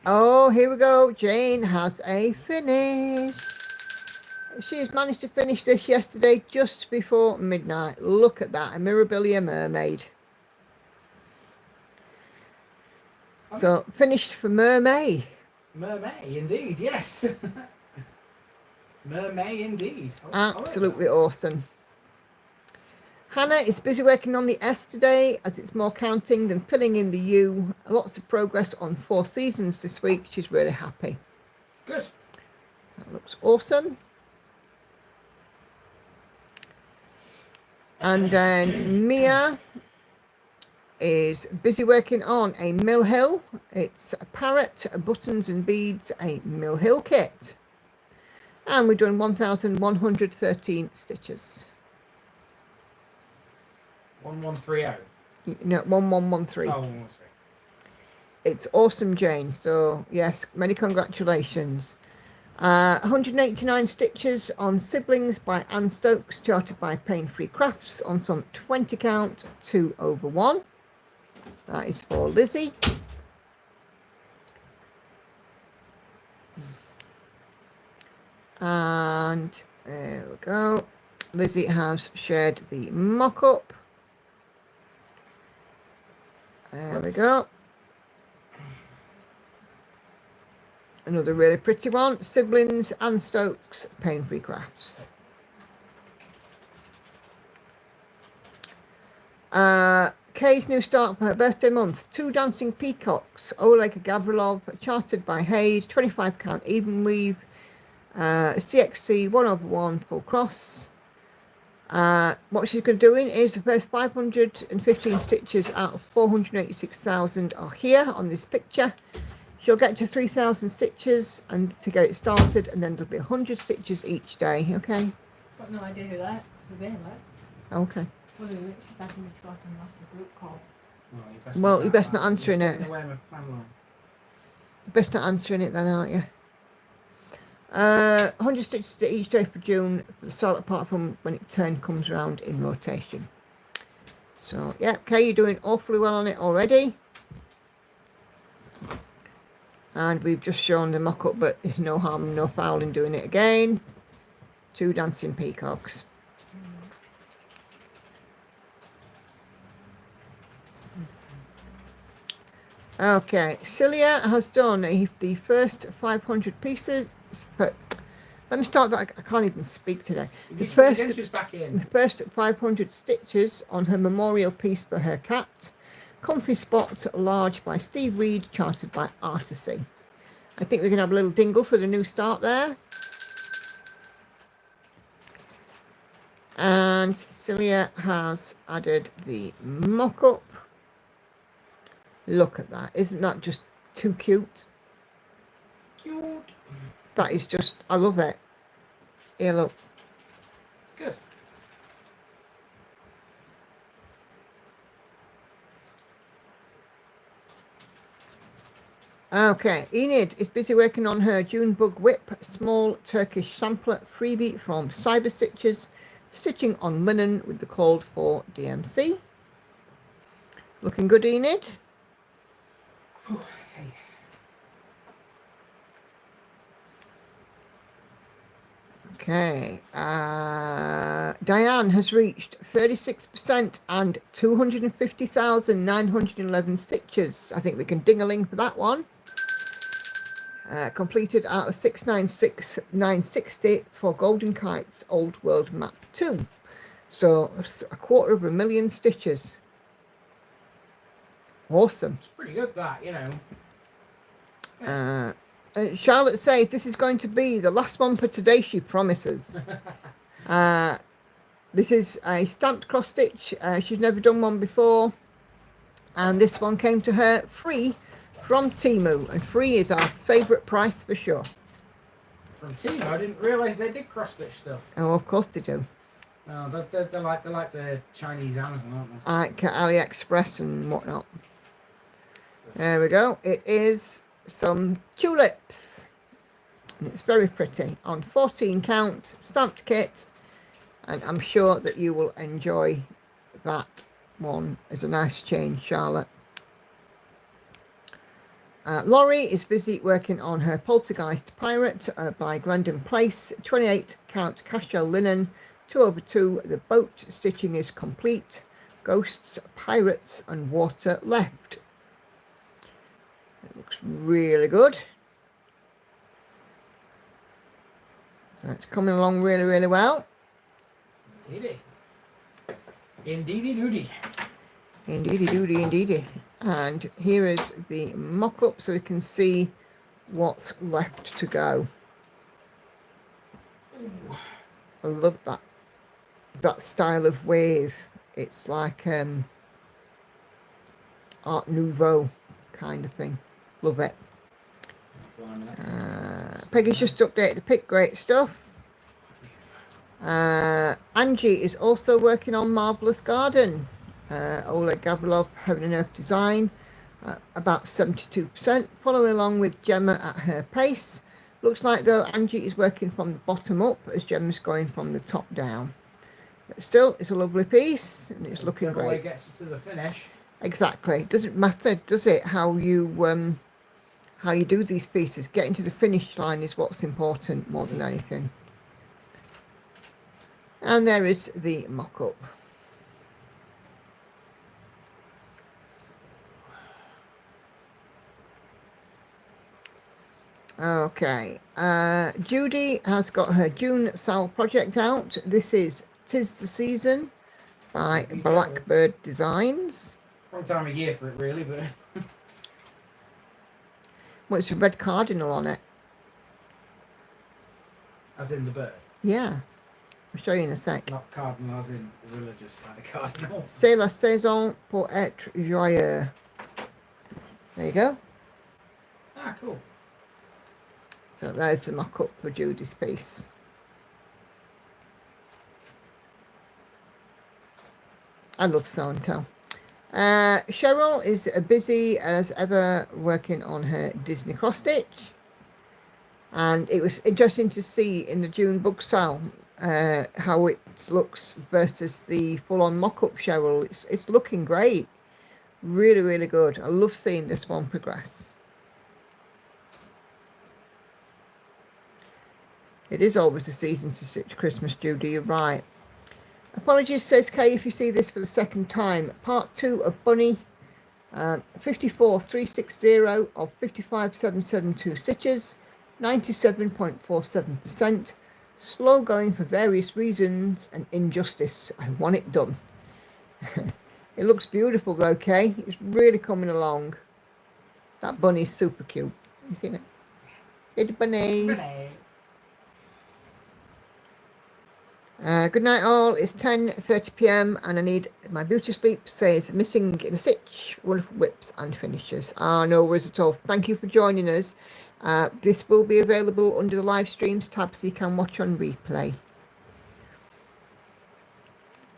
Oh, here we go. Jane has a finish. She's managed to finish this yesterday just before midnight. Look at that. A Mirabilia mermaid. So, finished for Mermaid. Mermaid, indeed, yes. Mermaid, indeed. Absolutely awesome. Hannah is busy working on the S today, as it's more counting than filling in the U. Lots of progress on 4 seasons this week. She's really happy. Good. That looks awesome. And then Mia is busy working on a Mill Hill. It's a parrot, buttons and beads, a Mill Hill kit. And we've done 1,113 stitches. 1130. No, 1113. Oh, 113. It's awesome, Jane. So, yes, many congratulations. 189 stitches on Siblings by Anne Stokes, charted by Pain Free Crafts, on some 20 count, 2/1. That is for Lizzie. And there we go. Lizzie has shared the mock-up. There we go. Another really pretty one. Siblings, Anne Stokes, Pain Free Crafts. Kay's new start for her birthday month. 2 dancing peacocks. Oleg Gavrilov, charted by Hayes. 25 count even weave. CXC 1/1 full cross. What she's going to doing is the first 515 stitches out of 486,000 are here on this picture. She'll get to 3,000 stitches and to get it started, and then there'll be 100 stitches each day. Okay. Got no idea who they are. Okay. Well, she's having me to go on a massive group call. Well, you best not answering it. Away my fan line. You best not answering it then, aren't you? 100 stitches to each day for June, for the start, apart from when it turn comes around in rotation. So yeah, Kay, you're doing awfully well on it already. And we've just shown the mock-up, but there's no harm, no foul in doing it again. 2 dancing peacocks. Okay, Celia has done the first 500 pieces. But let me start that. I can't even speak today. The first 500 stitches on her memorial piece for her cat. Comfy Spot Large by Steve Reed, charted by Artisy. I think we're going to have a little dingle for the new start there. And Celia has added the mock-up. Look at that. Isn't that just too cute? Cute. That is just, I love it. Here, look. It's good. Okay, Enid is busy working on her June Bug Whip small Turkish sampler freebie from Cyber Stitches, stitching on linen with the called for DMC. Looking good, Enid. Okay, Diane has reached 36% and 250,911 stitches. I think we can ding-a-ling for that one. Completed out of 696,960 for Golden Kite's Old World Map 2. So 250,000 stitches. Awesome. It's pretty good, that, you know. Yeah. Charlotte says this is going to be the last one for today, she promises. This is a stamped cross stitch. She's never done one before. And this one came to her free from Temu. And free is our favourite price for sure. From Temu? I didn't realise they did cross stitch stuff. Oh, of course they do. Oh, they're like the Chinese Amazon, aren't they? Like AliExpress and whatnot. There we go. It is some tulips. And it's very pretty. On 14 count, stamped kit. And I'm sure that you will enjoy that one as a nice change, Charlotte. Laurie is busy working on her Poltergeist Pirate by Glendon Place. 28 count cashel linen, 2/2. The boat stitching is complete. Ghosts, pirates, and water left. It looks really good. So it's coming along really, really well. Indeedy. Indeedy doody. Indeedy doody, indeedy. And here is the mock-up so we can see what's left to go. Ooh. I love that style of wave. It's like Art Nouveau kind of thing. Love it. Peggy's just updated the pic. Great stuff. Angie is also working on Marvelous Garden. Oleg Gavrilov, Heaven and Earth Design, about 72%. Following along with Gemma at her pace. Looks like though Angie is working from the bottom up as Gemma's going from the top down. But still, it's a lovely piece and it's looking great. Way gets you to the finish. Exactly. It doesn't matter, does it, how you do these pieces. Getting to the finish line is what's important more than anything. And there is the mock-up. Okay, Judy has got her June Sal project out. This is 'Tis the Season by Blackbird Designs. Wrong time of year for it, really, but Well, it's a red cardinal on it. as in the bird, Yeah. I'll show you in a sec. not cardinal as in religious kind of cardinal. C'est la saison pour être joyeux. There you go. Ah, cool. So there's the mock-up for Judy's piece. I love sew and tell. Cheryl is busy as ever working on her Disney cross stitch, and it was interesting to see in the June book sale how it looks versus the full-on mock-up Cheryl. It's looking great, really, really good. I love seeing this one progress. It is always a season to stitch Christmas, Judy, you're right. Apologies, says Kay, if you see this for the second time. Part 2 of Bunny, 54360 of 55772 stitches, 97.47%. Slow going for various reasons and injustice. I want it done. It looks beautiful though, Kay. It's really coming along. That bunny's super cute. You seen it? It's bunny. Good night all, it's 10:30 p.m. and I need my beauty sleep, says Missing in a Stitch, wonderful whips and finishes. No worries at all. Thank you for joining us. This will be available under the live streams tab so you can watch on replay.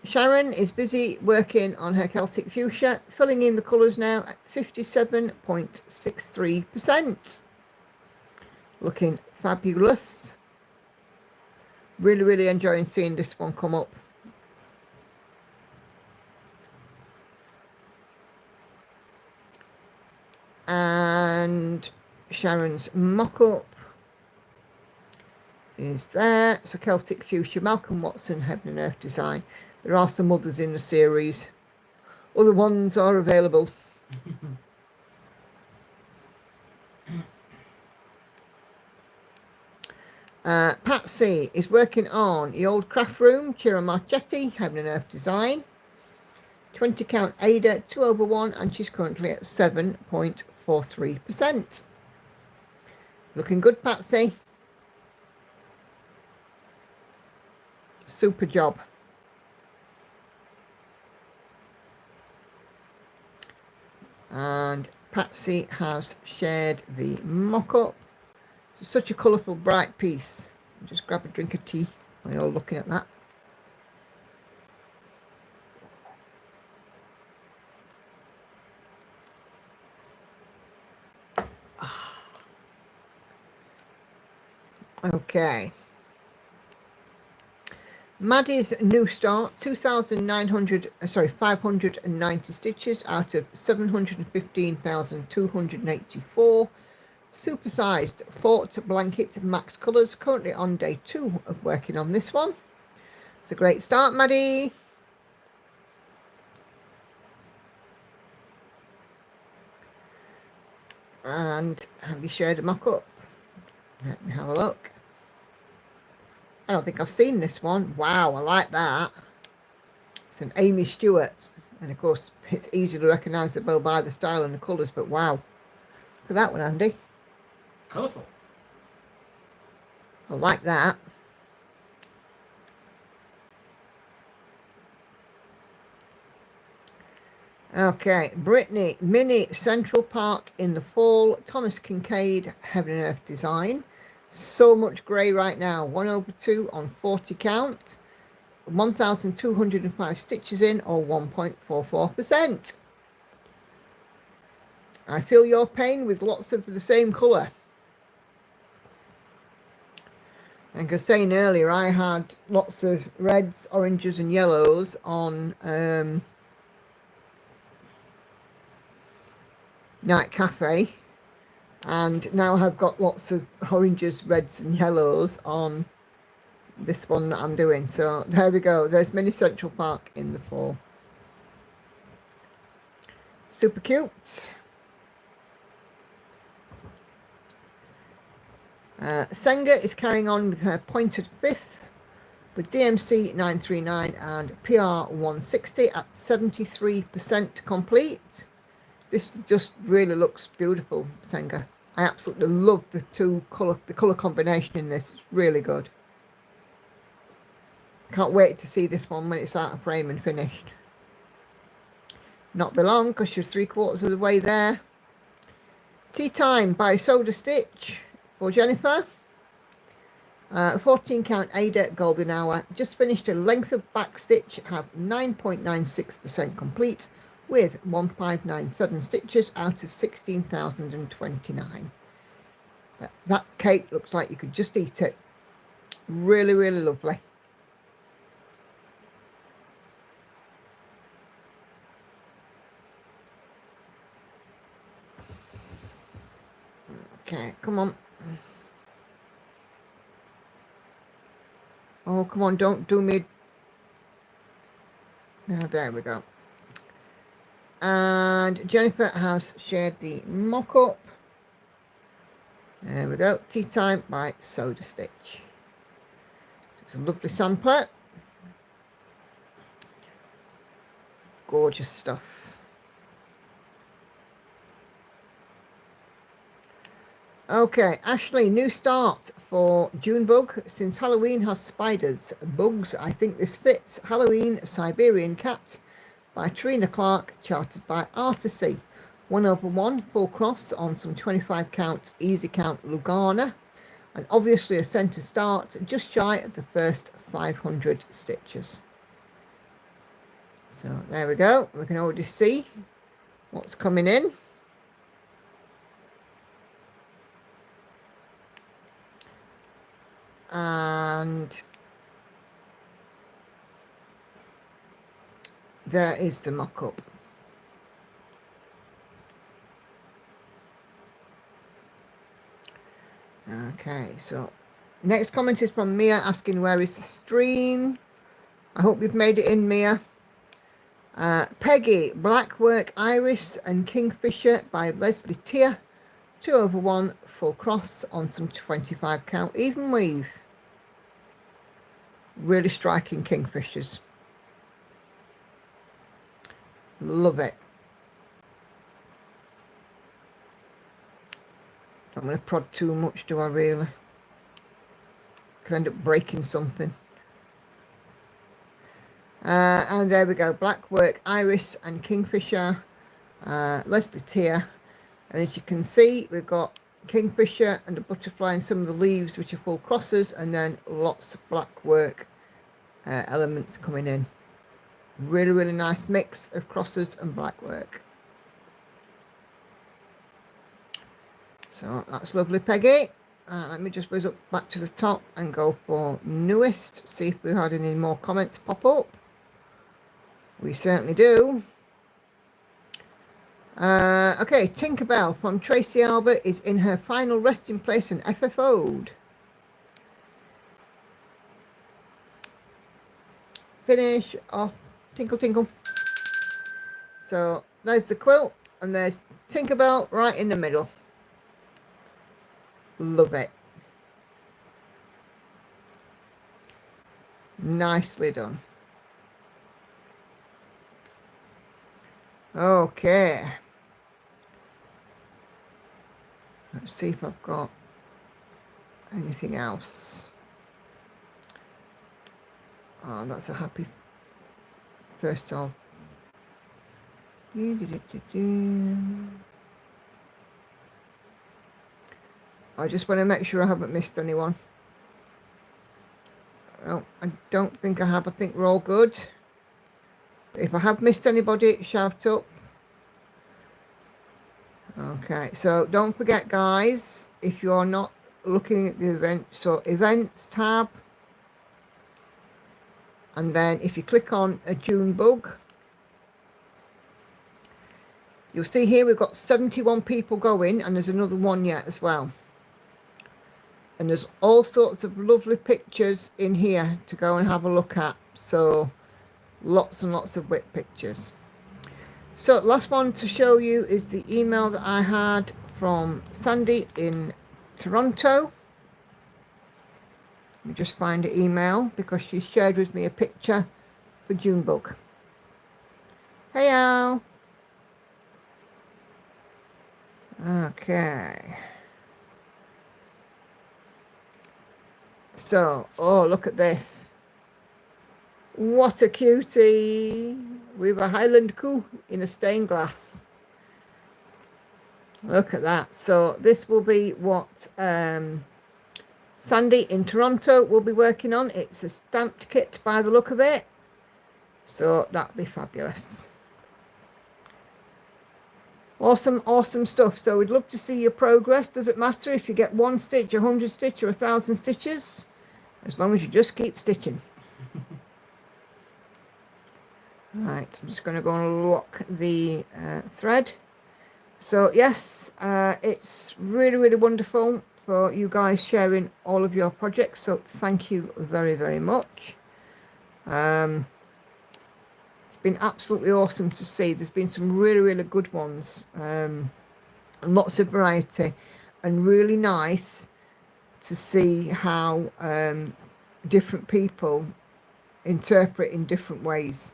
Sharon is busy working on her Celtic fuchsia, filling in the colours now at 57.63%. Looking fabulous. Really, really enjoying seeing this one come up. And Sharon's mock-up is there. So Celtic Fuchsia, Malcolm Watson, Heaven and Earth design. There are some others in the series. Other ones are available. Patsy is working on the old craft room, Chira Marchetti, Heaven and Earth design. 20 count Ada, 2/1, and she's currently at 7.43%. Looking good, Patsy. Super job. And Patsy has shared the mock-up. It's such a colourful, bright piece. Just grab a drink of tea while you're looking at that. Okay. Maddie's new start, 590 stitches out of 715,284. Supersized fort blanket max colours, currently on day 2 of working on this one. It's a great start, Maddie. And have you shared a mock-up? Let me have a look. I don't think I've seen this one. Wow, I like that. It's an Amy Stewart, and of course it's easy to recognisable by the style and the colours, but wow, look at that one, Andy. Colourful. I like that. Okay, Brittany, Mini Central Park in the fall, Thomas Kincaid, Heaven and Earth design. So much grey right now, 1/2 on 40 count, 1,205 stitches in, or 1.44%. I feel your pain with lots of the same colour. Like I was saying earlier, I had lots of reds, oranges and yellows on Night Cafe, and now I've got lots of oranges, reds and yellows on this one that I'm doing. So there we go, there's Mini Central Park in the fall. Super cute. Senga is carrying on with her pointed fifth. with DMC 939 and PR 160 at 73% complete. This just really looks beautiful, Senga. I absolutely love the colour combination in this. It's really good. Can't wait to see this one when it's out of frame and finished. Not be long because you're 3/4 of the way there. Tea Time by Soda Stitch for Jennifer. 14 count Ada golden hour. Just finished a length of back stitch. Have 9.96% complete with 1597 stitches out of 16,029. That cake looks like you could just eat it. Really, really lovely. Okay, come on. Oh, come on, don't do me. Now, there we go. And Jennifer has shared the mock-up. There we go. Tea Time by Soda Stitch. It's a lovely sampler. Gorgeous stuff. Okay, Ashley, new start for Junebug. Since Halloween has spiders, bugs, I think this fits. Halloween Siberian Cat by Trina Clark, charted by Artisy. 1/1 full cross on some 25 count easy count Lugana, and obviously a centre start just shy of the first 500 stitches. So there we go. We can already see what's coming in. And there is the mock-up. Okay, so next comment is from Mia asking where is the stream. I hope you've made it in, Mia. Peggy, Blackwork Iris and Kingfisher by Leslie Tier. 2/1 full cross on some 25 count even weave. Really striking kingfishers. Love it. Don't want to prod too much, do I really? Could end up breaking something. And there we go. Blackwork Iris and Kingfisher. Leslie Tier. And as you can see, we've got Kingfisher and a butterfly and some of the leaves which are full crosses, and then lots of black work elements coming in. Really, really nice mix of crosses and black work. So that's lovely, Peggy. Let me just whiz up back to the top and go for newest. See if we had any more comments pop up. We certainly do. Okay, Tinkerbell from Tracy Albert is in her final resting place and FFO'd. Finish off, tinkle tinkle. So there's the quilt and there's Tinkerbell right in the middle. Love it. Nicely done. Okay. Let's see if I've got anything else. Oh, that's a happy first of. I just want to make sure I haven't missed anyone. No, I don't think I have. I think we're all good. If I have missed anybody, shout up. Okay, so don't forget, guys, if you're not looking at the event, so events tab, and then if you click on a Junebug, you'll see here we've got 71 people going, and there's another one yet as well. And there's all sorts of lovely pictures in here to go and have a look at. So lots and lots of whip pictures. So last one to show you is the email that I had from Sandy in Toronto. Let me just find the email because she shared with me a picture for Junebug. Hey Al. Okay. So, oh, look at this. What a cutie with a Highland coo in a stained glass. Look at that. So this will be what Sandy in Toronto will be working on. It's a stamped kit by the look of it. So that'll be fabulous. Awesome, awesome stuff. So we'd love to see your progress. Doesn't matter if you get 1 stitch, 100 stitch or 1,000 stitches, as long as you just keep stitching. Right, I'm just going to go and lock the thread. So yes, it's really, really wonderful for you guys sharing all of your projects. So thank you very, very much. It's been absolutely awesome to see. There's been some really, really good ones. Lots of variety and really nice to see how different people interpret in different ways.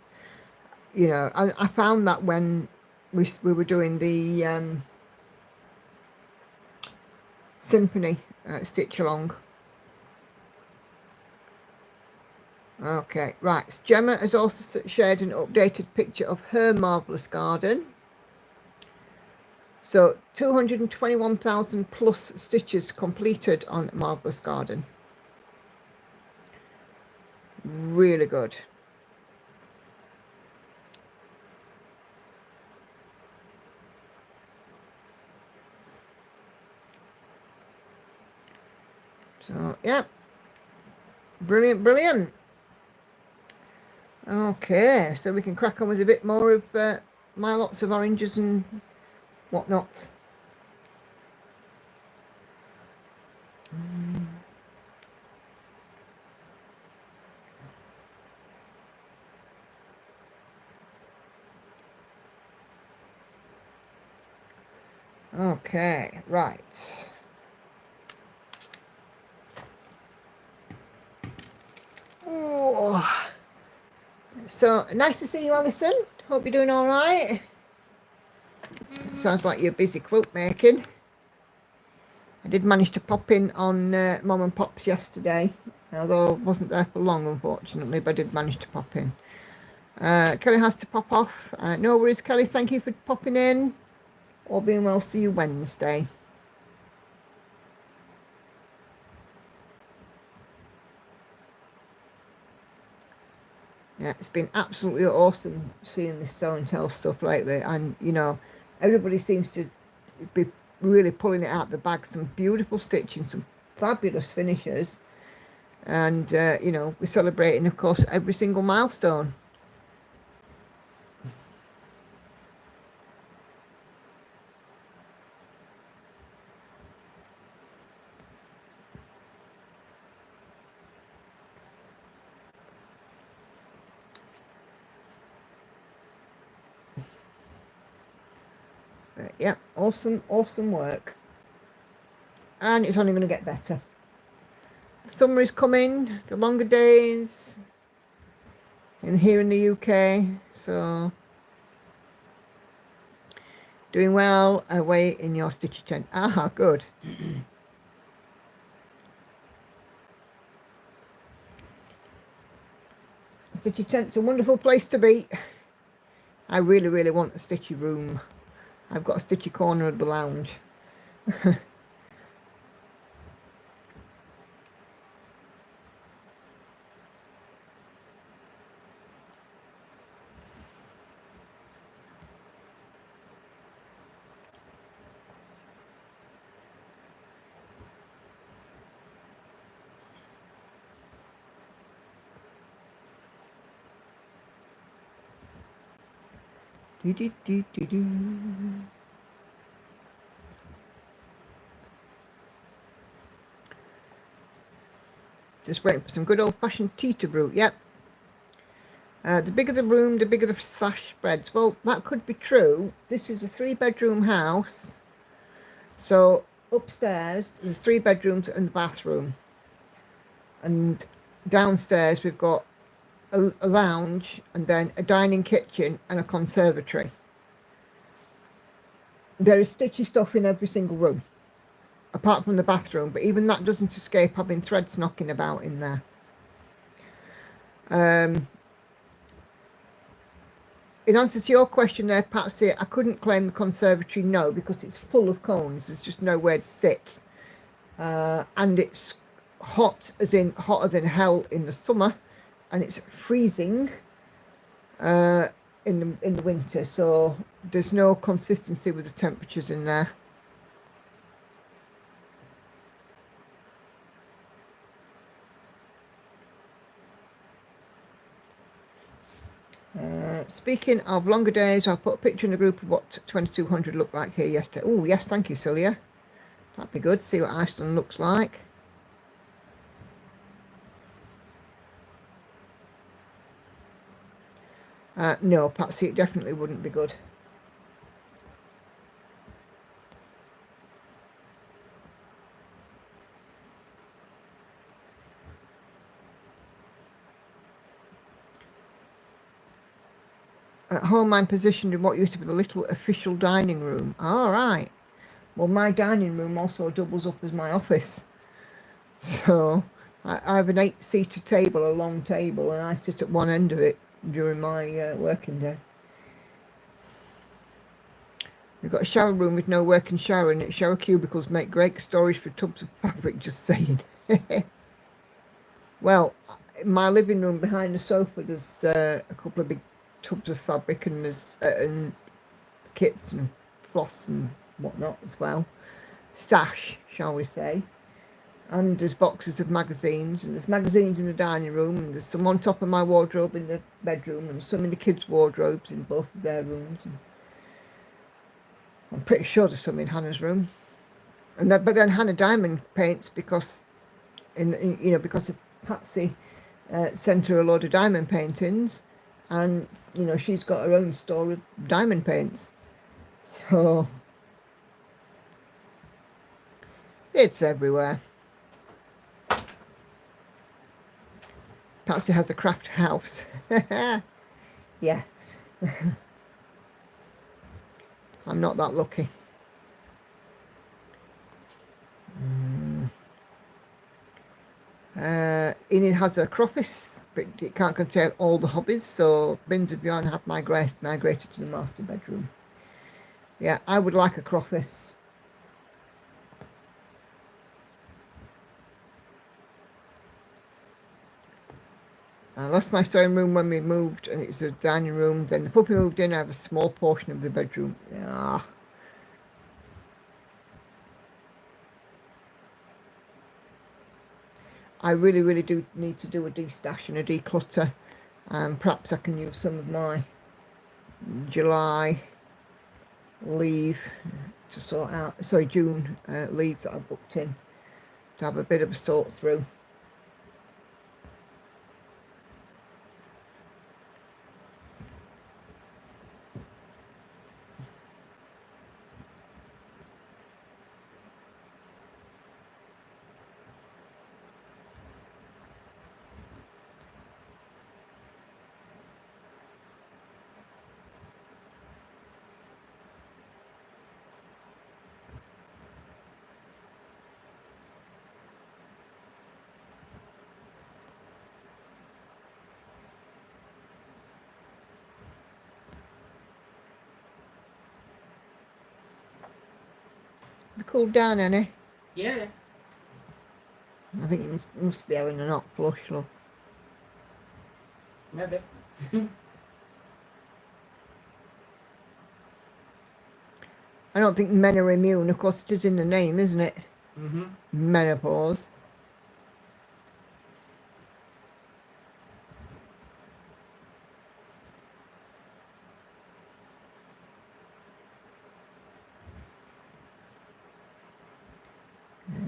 You know, I found that when we were doing the symphony stitch along. Okay, right. So Gemma has also shared an updated picture of her marvellous garden. So 221,000 plus stitches completed on Marvellous Garden. Really good. So, yeah. Brilliant, brilliant. Okay, so we can crack on with a bit more of my lots of oranges and whatnot. Okay, right. Oh, so nice to see you, Alison. Hope you're doing all right. Sounds like you're busy quilt making. I did manage to pop in on Mom and Pop's yesterday, although I wasn't there for long, unfortunately, but I did manage to pop in. Kelly has to pop off. No worries, Kelly. Thank you for popping in. All being well, see you Wednesday. Yeah, it's been absolutely awesome seeing this show and tell stuff lately, and you know, everybody seems to be really pulling it out the bag. Some beautiful stitching, some fabulous finishes, and you know, we're celebrating, of course, every single milestone. But yeah, awesome, awesome work. And it's only going to get better. The summer is coming, the longer days here in the UK, so doing well away in your Stitchy tent. Ah, good. Stitchy tent's a wonderful place to be. I really, really want a Stitchy room. I've got a Stitchy corner of the lounge. Just waiting for some good old-fashioned tea to brew. Yep. The bigger the room, the bigger the sash spreads. Well, that could be true. This is a 3-bedroom house. So upstairs, there's 3 bedrooms and the bathroom. and downstairs we've got a lounge and then a dining kitchen and a conservatory. There is Stitchy stuff in every single room, apart from the bathroom, but even that doesn't escape having threads knocking about in there. In answer to your question there, Patsy, I couldn't claim the conservatory, no, because it's full of cones. There's just nowhere to sit. And it's hot, as in hotter than hell in the summer, and it's freezing in the winter. So there's no consistency with the temperatures in there. Speaking of longer days, I'll put a picture in the group of what 2200 looked like here yesterday. Oh, yes, thank you, Celia. That'd be good. See what Iceland looks like. No, Patsy, it definitely wouldn't be good. At home, I'm positioned in what used to be the little official dining room. All right. Well, my dining room also doubles up as my office. So I have an 8-seater table, a long table, and I sit at one end of it during my working day. We've got a shower room with no working shower in it. Shower cubicles make great storage for tubs of fabric, just saying. Well, in my living room behind the sofa, there's a couple of big tubs of fabric, and there's and kits and floss and whatnot as well. Stash, shall we say. And there's boxes of magazines, and there's magazines in the dining room, and there's some on top of my wardrobe in the bedroom, and some in the kids' wardrobes in both of their rooms. And I'm pretty sure there's some in Hannah's room. And that, but then Hannah diamond paints because, because of Patsy sent her a load of diamond paintings, and she's got her own store of diamond paints. So it's everywhere. Patsy has a craft house. Yeah. I'm not that lucky. Enid has a croffis, but it can't contain all the hobbies, so bins of yarn have migrated to the master bedroom. Yeah, I would like a croffis. I lost my sewing room when we moved, and it's a dining room. Then the puppy moved in. I have a small portion of the bedroom. Yeah. I really, really do need to do a de-stash and a declutter. Perhaps I can use some of my July leave to sort out, sorry, June leave that I booked in to have a bit of a sort through. Have you cooled down any? Yeah. I think you must be having a hot flush, love. Maybe. I don't think men are immune. Of course, it is in the name, isn't it? Mm-hmm. Menopause.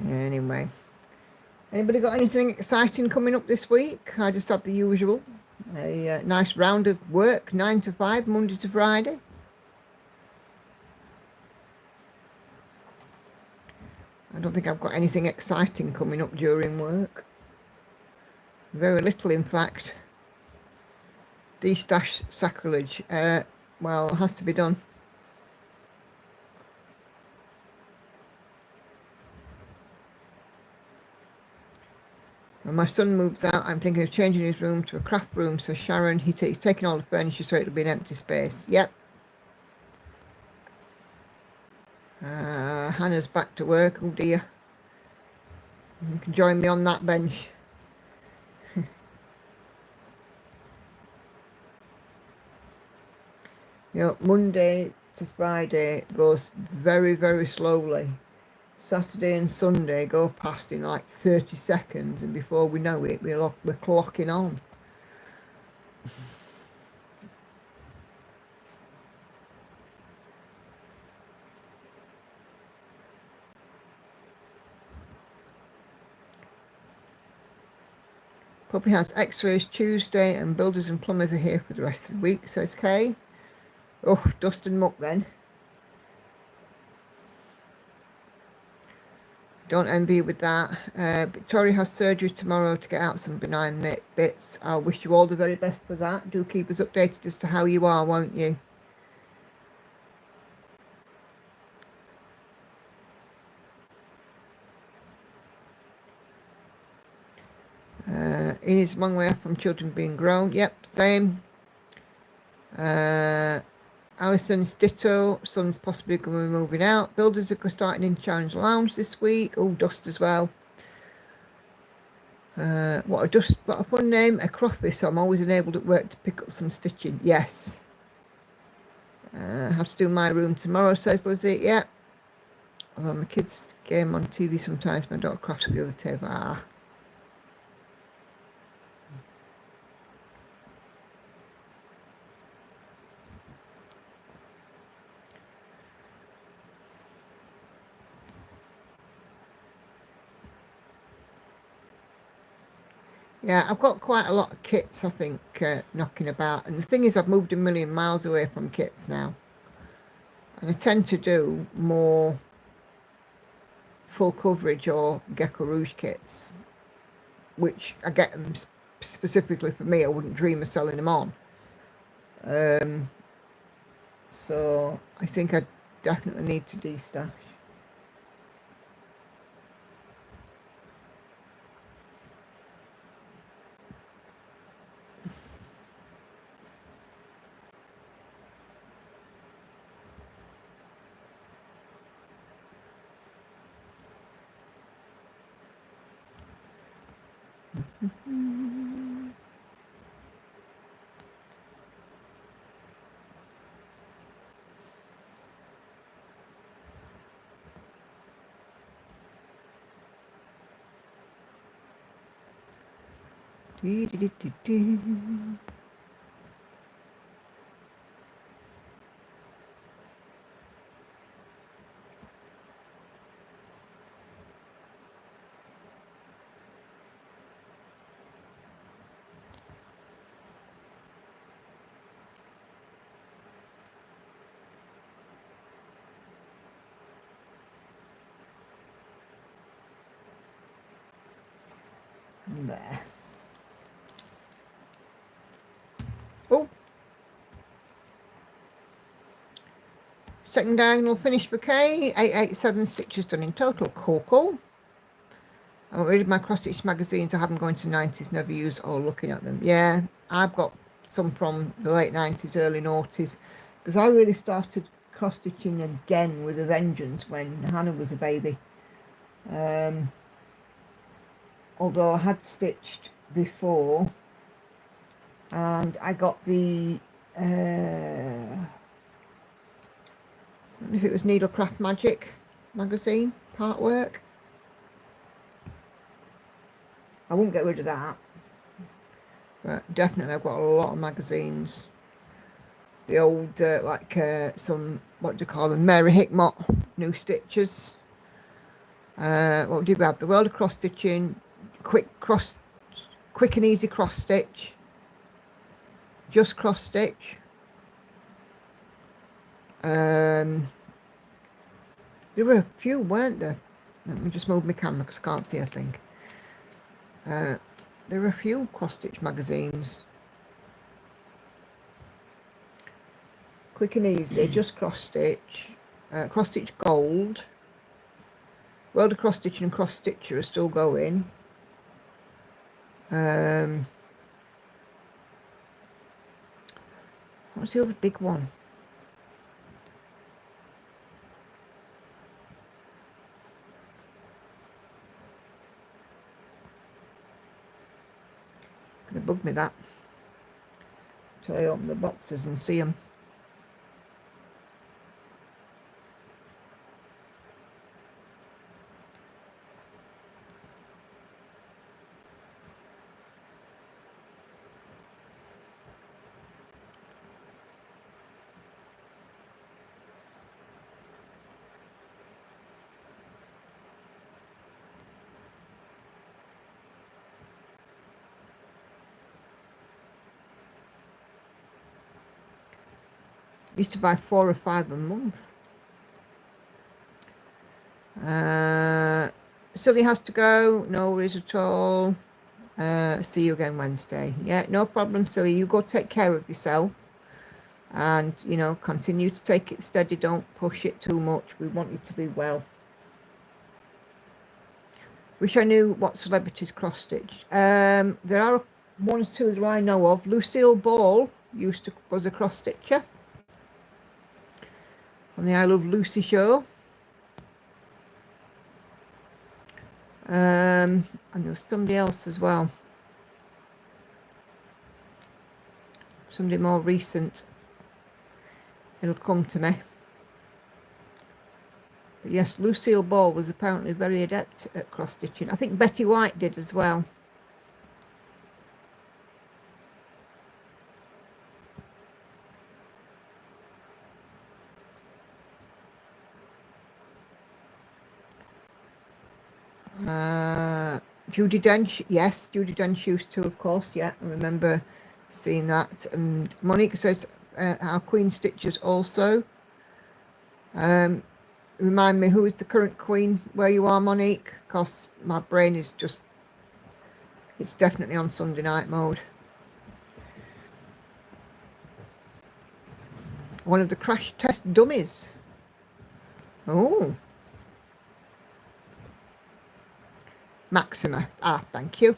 Anyway, anybody got anything exciting coming up this week? I just had the usual. A nice round of work, 9 to 5, Monday to Friday. I don't think I've got anything exciting coming up during work. Very little, in fact. De-stash sacrilege. Well, it has to be done. When my son moves out, I'm thinking of changing his room to a craft room. So Sharon, he's taking all the furniture, so it'll be an empty space. Yep. Hannah's back to work. Oh dear. You can join me on that bench. You know, Monday to Friday goes very, very slowly. Saturday and Sunday go past in like 30 seconds, and before we know it, we're clocking on. Puppy has x-rays Tuesday, and builders and plumbers are here for the rest of the week, says Kay. Oh, dust and muck then. Don't envy you with that. Victoria has surgery tomorrow to get out some benign bits. I wish you all the very best for that. Do keep us updated as to how you are, won't you? It is a long way off from children being grown. Yep, same. Alison's ditto. Son's possibly going to be moving out. Builders are starting in Challenge Lounge this week. Oh, dust as well. What a fun name. A Croffy, so I'm always enabled at work to pick up some stitching. Yes. Have to do my room tomorrow, says Lizzie. Yeah. Although my kids game on TV sometimes, my daughter crafts at the other table. Ah. Yeah, I've got quite a lot of kits, I think, knocking about. And the thing is, I've moved a million miles away from kits now. And I tend to do more full coverage or Gecko Rouge kits, which I get them specifically for me. I wouldn't dream of selling them on. So I think I definitely need to de-stash. There. Oh. Second diagonal finished for K. 887 stitches done in total. Cool. I haven't read my cross stitch magazines. I haven't gone to 90s, never used or looking at them. Yeah, I've got some from the late 90s, early noughties, because I really started cross stitching again with a vengeance when Hannah was a baby. Although I had stitched before, and I got the I don't know if it was Needlecraft Magic magazine, part work. I won't get rid of that, but definitely I've got a lot of magazines. The old some, what do you call them, Mary Hickmott new stitches. What do we have? The World of Cross Stitching, quick and easy cross stitch, just cross stitch. There were a few, weren't there? Let me just move my camera because I can't see a thing. there are a few cross-stitch magazines. Quick and Easy, just cross-stitch. Cross-stitch Gold. World of Cross-stitching and Cross-stitcher are still going. What's the other big one? Gonna bug me that. Till I open the boxes and see them. Used to buy 4 or 5 a month. Silly has to go. No worries at all. See you again Wednesday. Yeah, no problem, Silly. You go take care of yourself. And, you know, continue to take it steady. Don't push it too much. We want you to be well. Wish I knew what celebrities cross-stitched. There are 1 or 2 that I know of. Lucille Ball was a cross-stitcher on the I Love Lucy show. And there was somebody else as well. Somebody more recent. It'll come to me. But yes, Lucille Ball was apparently very adept at cross-stitching. I think Betty White did as well. Judi Dench, yes, Judi Dench used to, of course, yeah, I remember seeing that. And Monique says our Queen Stitchers also. Remind me, who is the current Queen where you are, Monique? Because my brain is just, it's definitely on Sunday night mode. One of the crash test dummies. Oh. Maxima. Ah, thank you.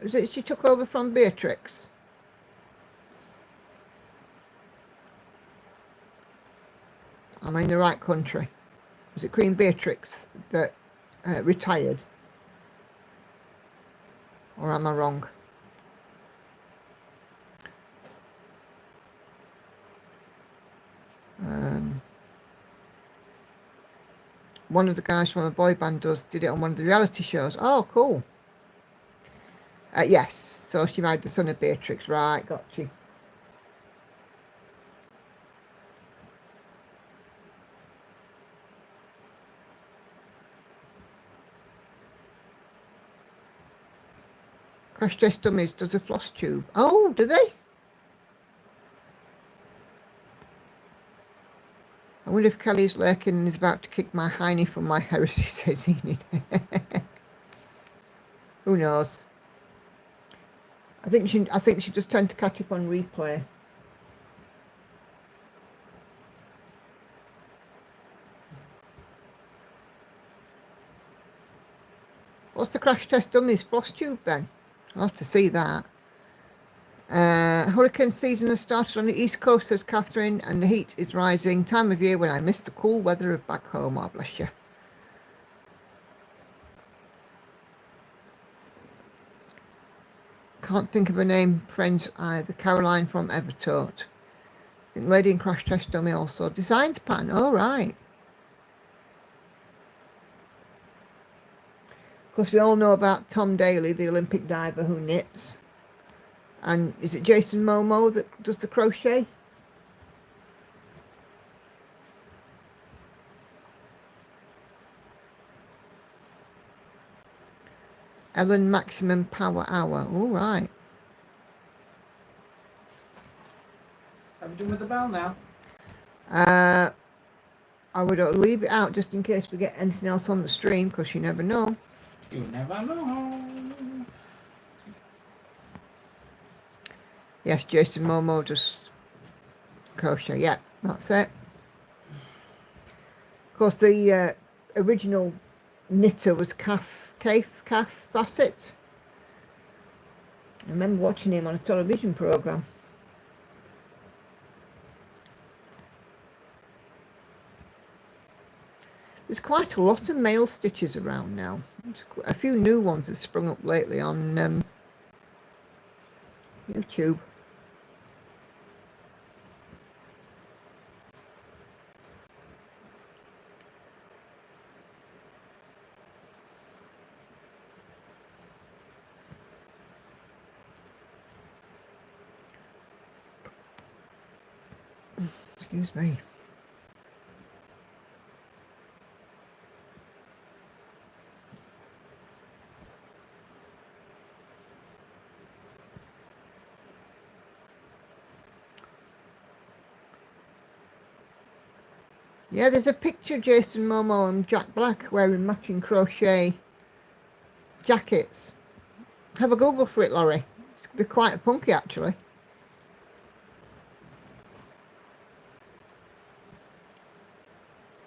Was it she took over from Beatrix? Am I in the right country? Was it Queen Beatrix that retired? Or am I wrong? One of the guys from a boy band did it on one of the reality shows. Oh, cool. Yes, so she married the son of Beatrix. Right, got you. Crash Test Dummies does a floss tube. Oh, do they? I wonder if Kelly's lurking and is about to kick my hiney from my heresy, says Enid. Who knows? I think she just tend to catch up on replay. What's the Crash Test Dummies floss tube then? I'll have to see that. Hurricane season has started on the East Coast, says Catherine, and the heat is rising. Time of year when I miss the cool weather of back home. Oh, bless you. Can't think of her name, friends, either. Caroline from Evertort. I think Lady in Crash Test Dummy also. Designs pattern. Oh, right. Of course, we all know about Tom Daly, the Olympic diver who knits. And is it Jason Momoa that does the crochet? Ellen Maximum Power Hour. All right. Are we done with the bell now? I would leave it out just in case we get anything else on the stream, because you never know. You never know. Yes, Jason Momo just crochet. Yeah, that's it. Of course, the original knitter was Calf Bassett. I remember watching him on a television programme. There's quite a lot of male stitches around now. A few new ones have sprung up lately on YouTube. Excuse me. Yeah, there's a picture of Jason Momo and Jack Black wearing matching crochet jackets. Have a Google for it, Laurie. They're quite punky, actually.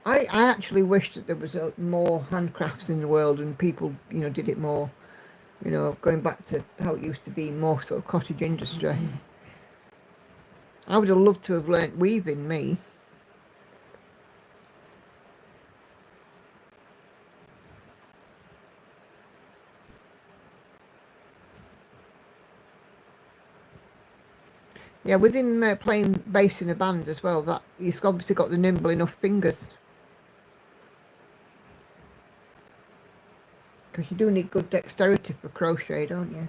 I actually wish that there was more handcrafts in the world and people, did it more, going back to how it used to be, more sort of cottage industry. I would have loved to have learnt weaving, me. Yeah, with him playing bass in a band as well, that he's obviously got the nimble enough fingers. Because you do need good dexterity for crochet, don't you?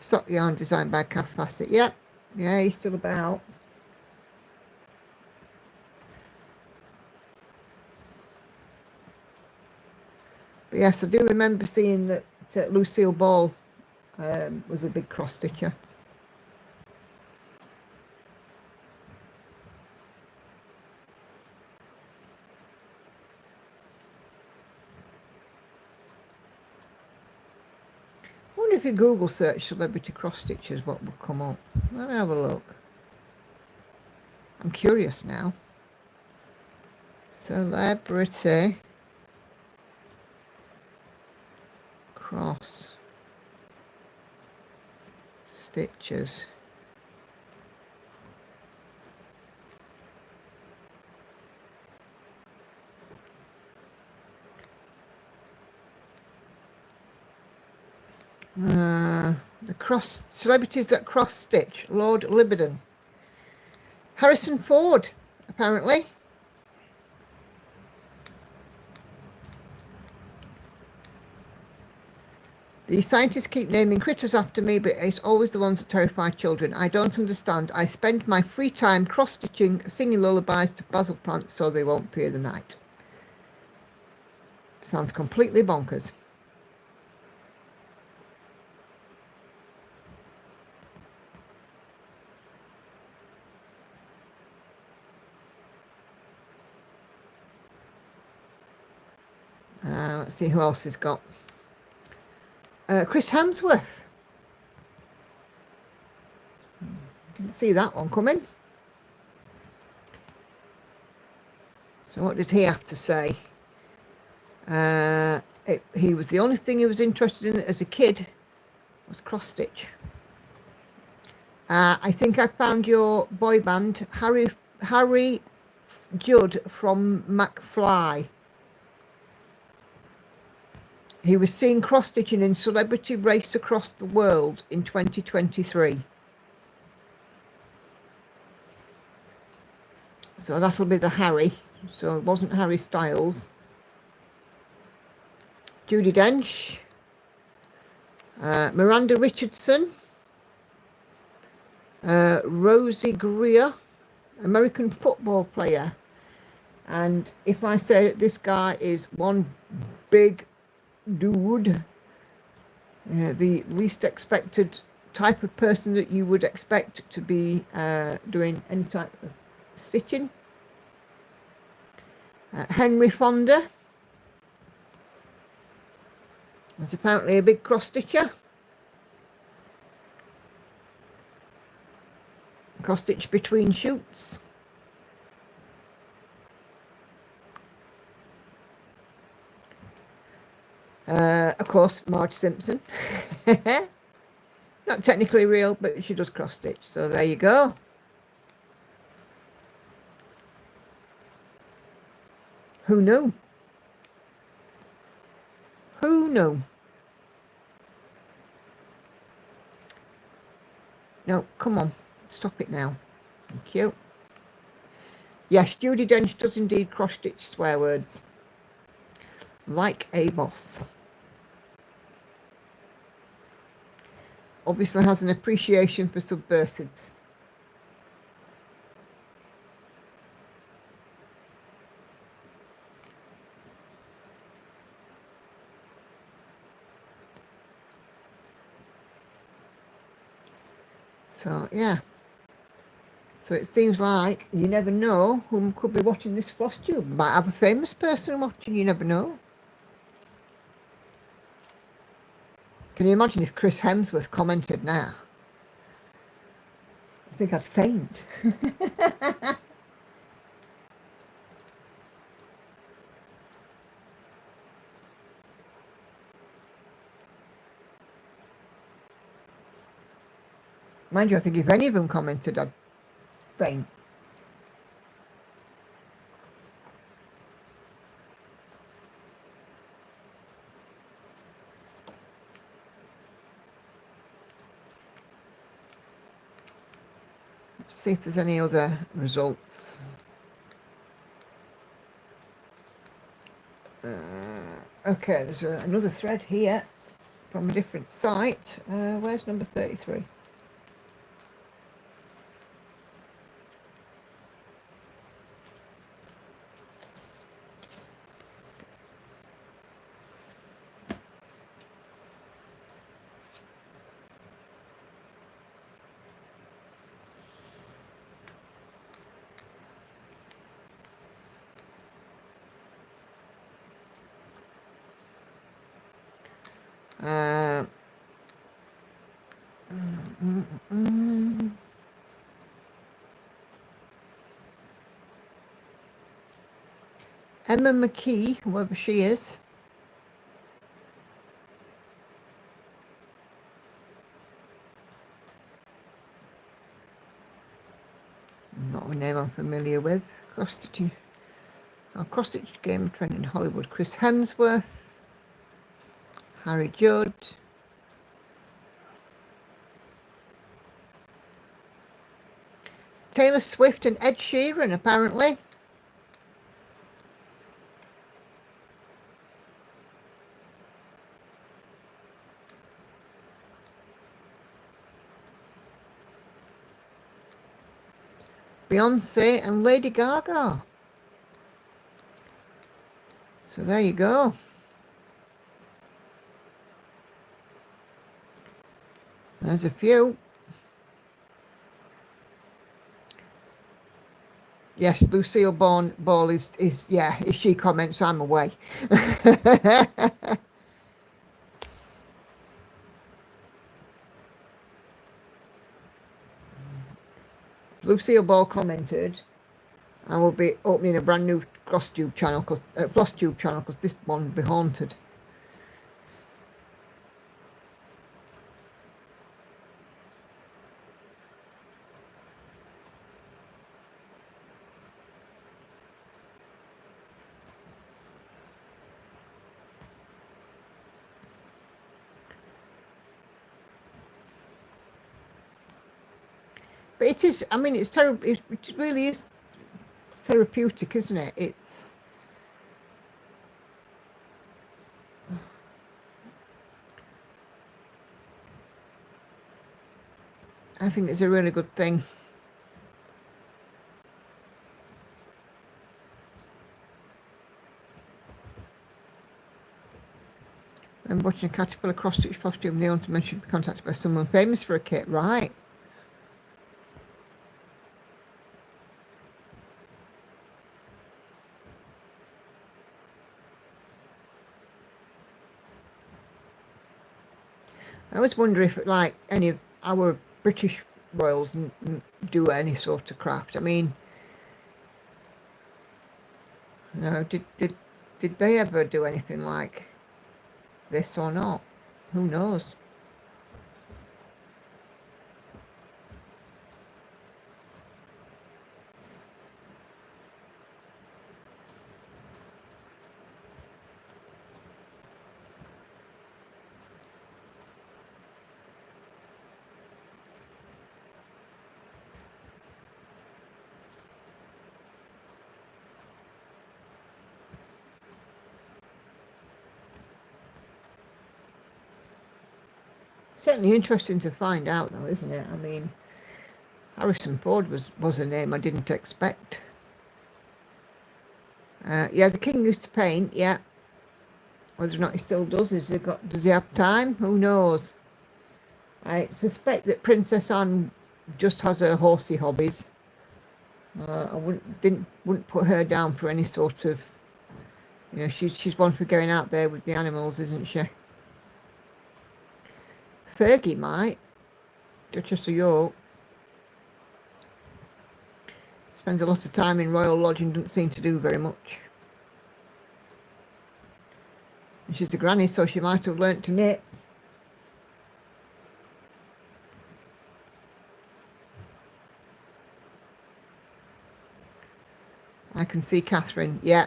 Sock yarn designed by Calf Bassett. Yep. Yeah, he's still about. But yes, I do remember seeing that Lucille Ball was a big cross stitcher. I wonder if you Google search celebrity cross stitchers, what would come up? Let me have a look. I'm curious now. Celebrity cross stitchers. The celebrities that cross stitch. Lord Libidon. Harrison Ford, apparently. The scientists keep naming critters after me, but it's always the ones that terrify children. I don't understand. I spend my free time cross-stitching, singing lullabies to basil plants so they won't fear the night. Sounds completely bonkers. Let's see who else has got. Chris Hemsworth. Didn't see that one coming. So what did he have to say? He was the only thing he was interested in as a kid was cross stitch. I think I found your boy band, Harry Judd from McFly. He was seen cross-stitching in Celebrity Race Across the World in 2023. So that'll be the Harry. So it wasn't Harry Styles. Judi Dench. Miranda Richardson. Rosie Greer. American football player. And if I say this guy is one big dude, the least expected type of person that you would expect to be doing any type of stitching. Henry Fonda is apparently a big cross stitcher. Cross stitch between shoots. Of course, Marge Simpson. Not technically real, but she does cross stitch. So there you go. Who knew? Who knew? No, come on. Stop it now. Thank you. Yes, Judi Dench does indeed cross stitch swear words. Like a boss. Obviously has an appreciation for subversives. So, yeah. So it seems like you never know who could be watching this floss tube. Might have a famous person watching, you never know. Can you imagine if Chris Hemsworth commented now? I think I'd faint. Mind you, I think if any of them commented, I'd faint. Let's see if there's any other results. Okay, there's another thread here from a different site. Where's number 33? Emma McKee, whoever she is. Not a name I'm familiar with. Cross-stitch game trend in Hollywood. Chris Hemsworth. Harry Judd. Taylor Swift and Ed Sheeran, apparently. Beyonce and Lady Gaga. So there you go. There's a few. Yes, Lucille Ball is yeah, if she comments, I'm away. Lucille Ball commented, I will be opening a brand new floss tube channel because this one will be haunted. But it is, I mean, it's terrible. It really is therapeutic, isn't it? It's I think it's a really good thing. watching a caterpillar cross-stitch costume. The owner should be contacted by someone famous for a kit. Right. I always wonder if, like, any of our British royals do any sort of craft. I mean, no, did they ever do anything like this or not? Who knows? Certainly interesting to find out, though, isn't it? I mean, Harrison Ford was a name I didn't expect. Yeah, the king used to paint. Yeah, whether or not he still does, does he have time? Who knows? I suspect that Princess Anne just has her horsey hobbies. I wouldn't put her down for any sort of, you know, she's one for going out there with the animals, isn't she? Fergie might. Duchess of York spends a lot of time in royal lodge and doesn't seem to do very much. And she's a granny, so she might have learnt to knit. I can see Catherine. Yeah.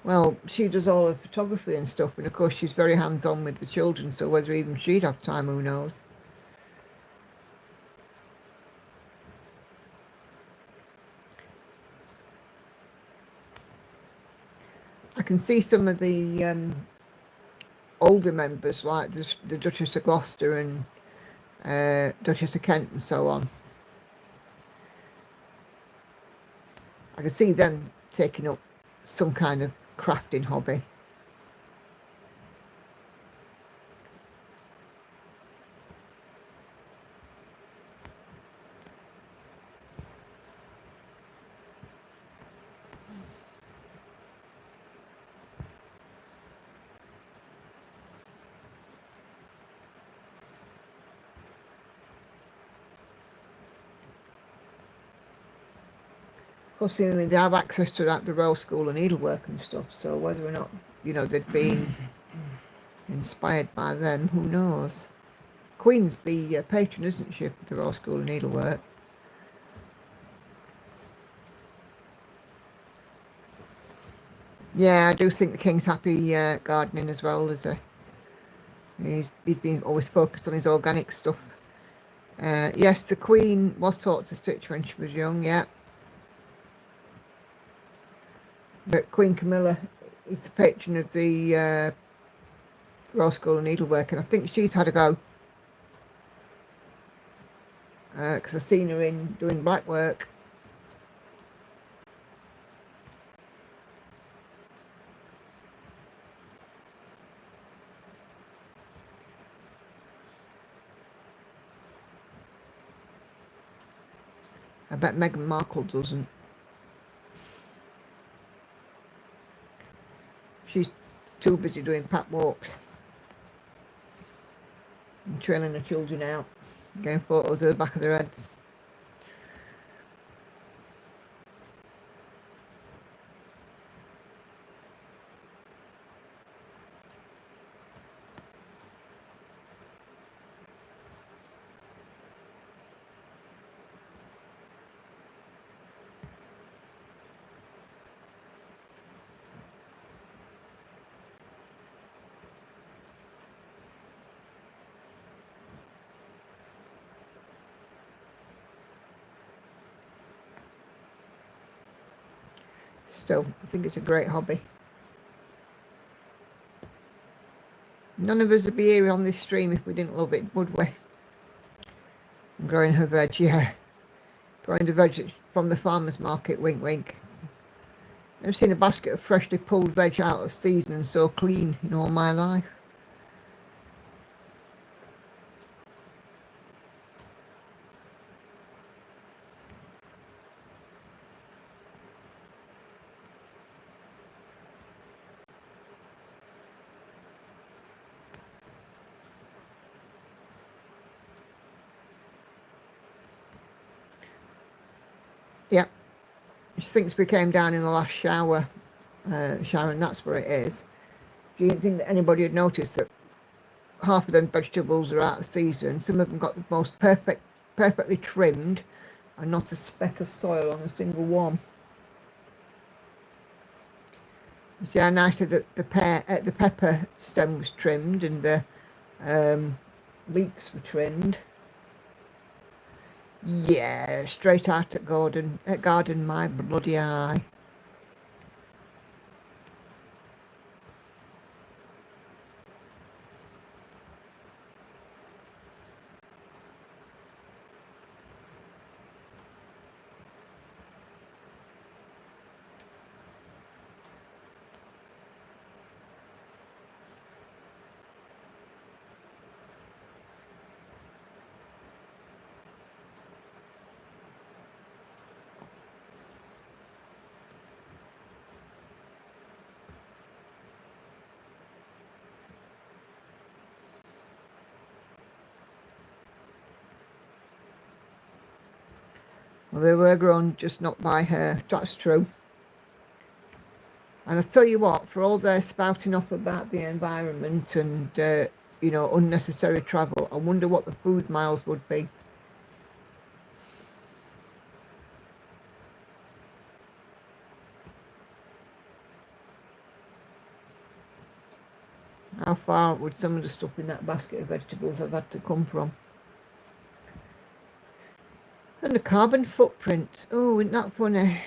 Well, she does all the photography and stuff, and of course she's very hands-on with the children, so whether even she'd have time, who knows? I can see some of the older members, like the Duchess of Gloucester and Duchess of Kent and so on. I can see them taking up some kind of crafting hobby. Of course, I mean, they have access to that, the Royal School of Needlework and stuff, so whether or not, you know, they'd been inspired by them, who knows? Queen's the patron, isn't she, of the Royal School of Needlework? Yeah, I do think the King's happy gardening as well, is he? He's been always focused on his organic stuff. Yes, the Queen was taught to stitch when she was young, yeah. But Queen Camilla is the patron of the Royal School of Needlework, and I think she's had a go. Because I've seen her in doing black work. I bet Meghan Markle doesn't. She's too busy doing pat walks and trailing her children out, getting photos of the back of their heads. Still, I think it's a great hobby. None of us would be here on this stream if we didn't love it, would we? And growing her veg, yeah. Growing the veg from the farmer's market, wink wink. I've seen a basket of freshly pulled veg out of season and so clean in all my life. Yep. She thinks we came down in the last shower, Sharon, that's where it is. Do you think that anybody had noticed that half of them vegetables are out of season? Some of them got the most perfectly trimmed and not a speck of soil on a single one. You see how nicely the pepper stem was trimmed and the leeks were trimmed. Yeah, straight out at garden my bloody eye. Well, they were grown, just not by her, that's true. And I tell you what, for all their spouting off about the environment and, you know, unnecessary travel, I wonder what the food miles would be. How far would some of the stuff in that basket of vegetables have had to come from? And the carbon footprint. Oh, isn't that funny?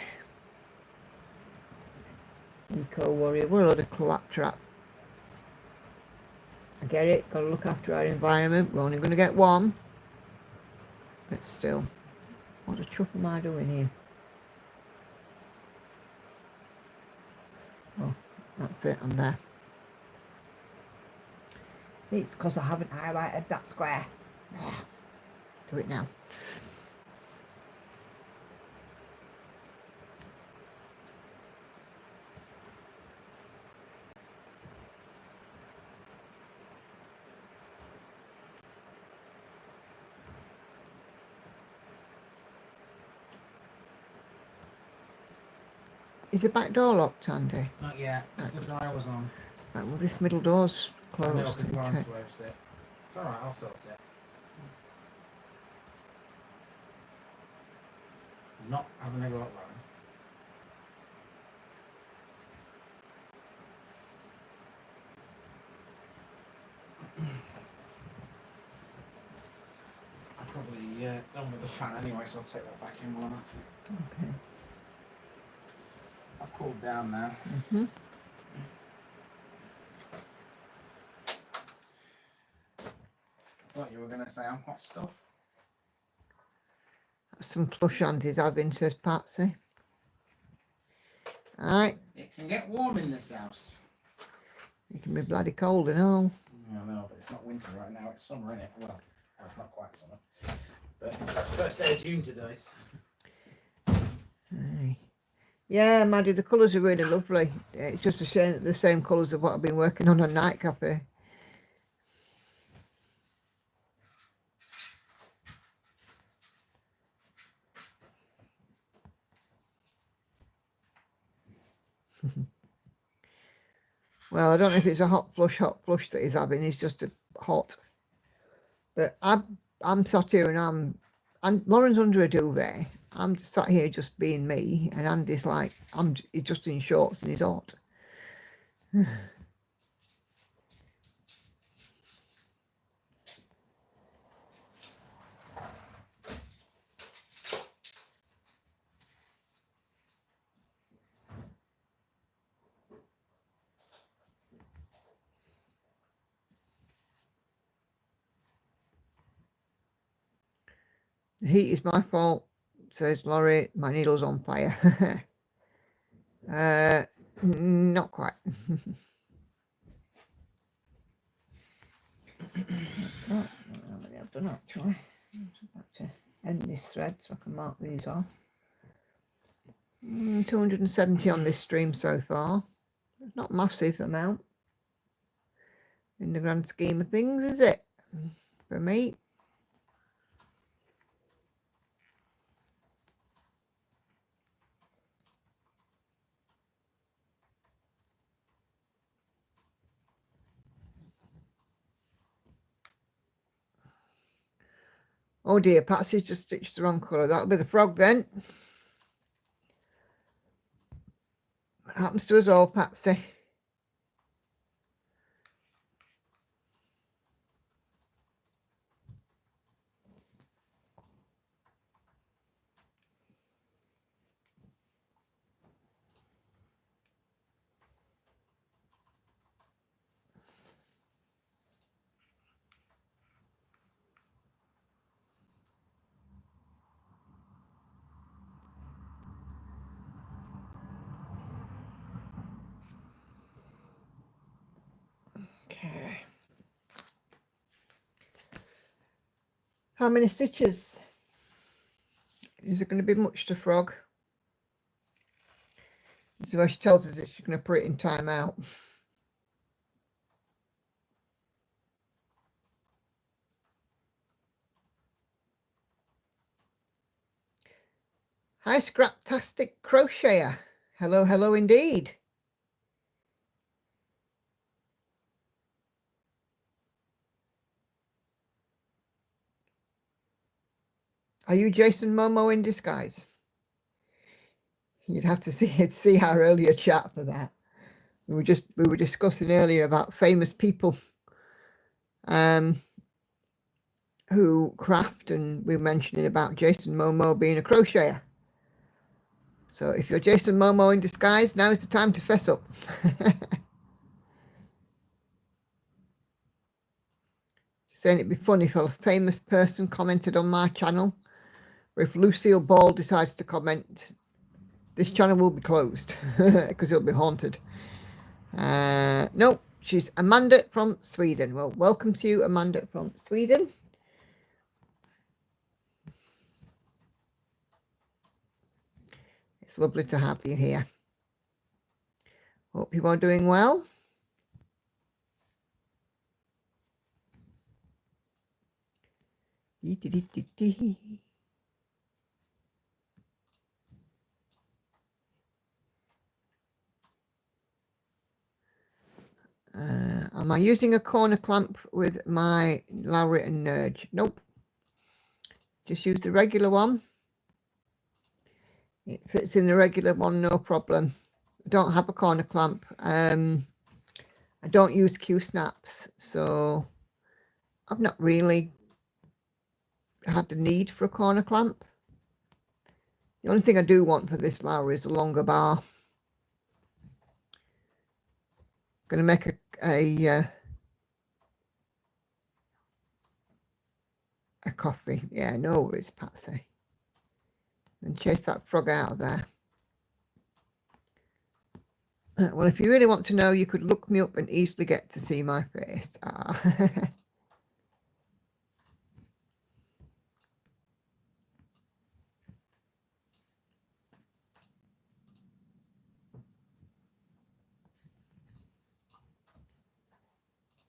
Eco warrior, what a load of claptrap. I get it, gotta look after our environment. We're only gonna get one. But still, what the chuff am I doing here? Oh, that's it, I'm there. It's because I haven't highlighted that square. Do it now. Is the back door locked, Andy? Not yet. That's the door I was on. Right, well, this middle door's I know, closed. because isn't Lauren it? closed it. It's alright, I'll sort it. I'm not having a go at Lauren. I'm probably done with the fan anyway, so I'll take that back in while I'm at it. Okay. I've cooled down now. Mm-hmm. Thought you were going to say I'm hot stuff. Some plush Andy's having, says Patsy. Alright, It can get warm in this house. it can be bloody cold and all. I know, but it's not winter right now. It's summer, isn't it? Well, it's not quite summer. But it's the first day of June today. Aye. Yeah, Maddie, the colours are really lovely. It's just a shame that they're the same colours of what I've been working on Night Cafe. Well, I don't know if it's a hot flush that he's having. He's just a hot. But I'm sat here and Lauren's under a duvet. I'm just sat here just being me, and Andy's like, he's just in shorts and he's hot. The heat is my fault, says Laurie. My needle's on fire. Not quite. Right, how many I've done actually. I'm about to end this thread so I can mark these off. 270 on this stream so far. It's not a massive amount in the grand scheme of things, is it? For me. Oh dear, Patsy's just stitched the wrong colour. That'll be the frog then. What happens to us all, Patsy? Okay. How many stitches? Is it going to be much to frog? So she tells us that she's going to put it in time out. Hi, Scraptastic Crocheter. Hello, hello indeed. Are you Jason Momo in disguise? You'd have to see our earlier chat for that. We were discussing earlier about famous people who craft, and we were mentioning about Jason Momo being a crocheter. So if you're Jason Momo in disguise, now is the time to fess up. Saying it'd be funny if a famous person commented on my channel, or if Lucille Ball decides to comment, this channel will be closed because it'll be haunted. No, she's Amanda from Sweden. Well, welcome to you, Amanda from Sweden. It's lovely to have you here. Hope you are doing well. Am I using a corner clamp with my Lowry and Nerge? Nope. Just use the regular one. It fits in the regular one, no problem. I don't have a corner clamp. I don't use Q snaps, so I've not really had the need for a corner clamp. The only thing I do want for this Lowry is a longer bar. Going to make a coffee. Yeah, no worries, Patsy. And chase that frog out of there. Well, if you really want to know, you could look me up and easily get to see my face.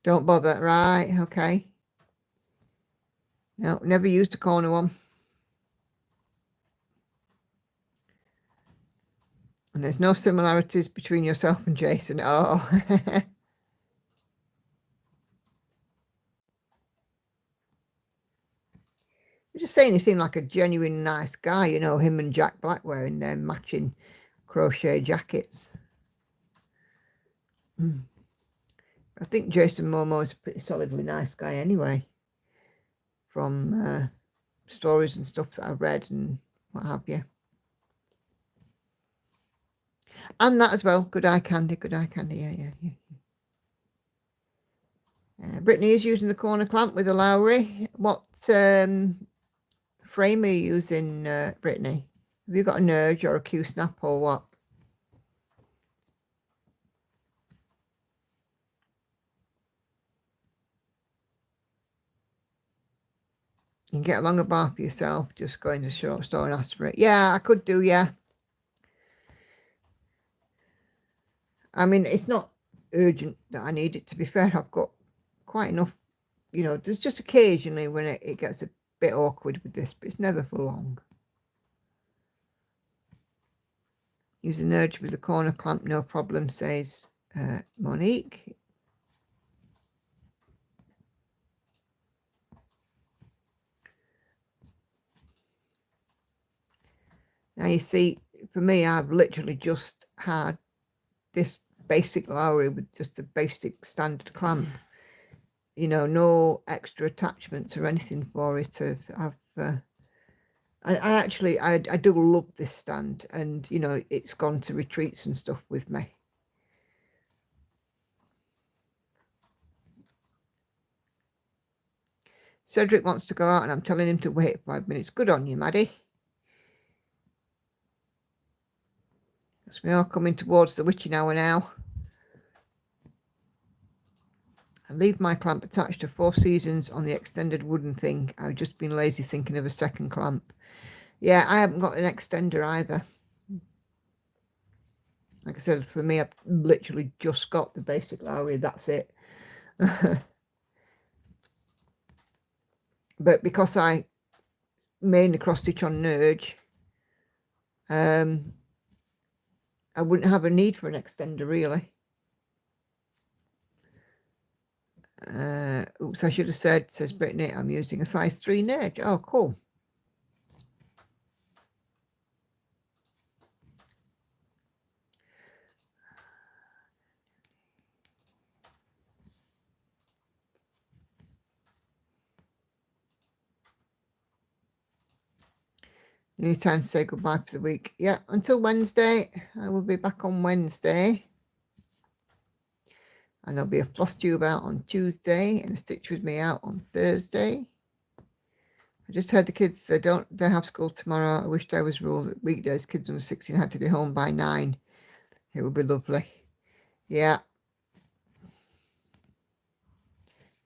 Don't bother. Right, okay. No, never used a corner one. And there's no similarities between yourself and Jason. Oh. I'm just saying he seemed like a genuine nice guy, you know, him and Jack Black wearing their matching crochet jackets. I think Jason Momo is a pretty solidly nice guy anyway, from stories and stuff that I've read and what have you. And that as well. Good eye candy, good eye candy. Yeah. Brittany is using the corner clamp with a Lowry. What frame are you using, Brittany? Have you got a Nerge or a Q snap or what? You can get a longer bar for yourself. Just go into the short store and ask for it. Yeah, I could do, yeah. I mean, it's not urgent that I need it. To be fair, I've got quite enough, you know, there's just occasionally when it gets a bit awkward with this, but it's never for long. Use an Nerge with a corner clamp, no problem, says Monique. Now you see, for me, I've literally just had this basic Lowry with just the basic standard clamp. You know, no extra attachments or anything for it to have. I do love this stand, and you know, it's gone to retreats and stuff with me. Cedric wants to go out, and I'm telling him to wait 5 minutes. Good on you, Maddie. That's me all coming towards the witching hour now. I leave my clamp attached to 4 Seasons on the extended wooden thing. I've just been lazy thinking of a second clamp. Yeah, I haven't got an extender either. Like I said, for me, I've literally just got the basic Lowry. That's it. But because I mainly cross stitch on Nerge, I wouldn't have a need for an extender really. Oops, I should have said, says Brittany, I'm using a size 3 Nerge. Oh, cool. Any time to say goodbye for the week. Yeah, until Wednesday. I will be back on Wednesday. And there'll be a floss tube out on Tuesday and a stitch with me out on Thursday. I just heard the kids, they have school tomorrow. I wished I was ruled that weekdays kids under 16 had to be home by 9. It would be lovely. Yeah.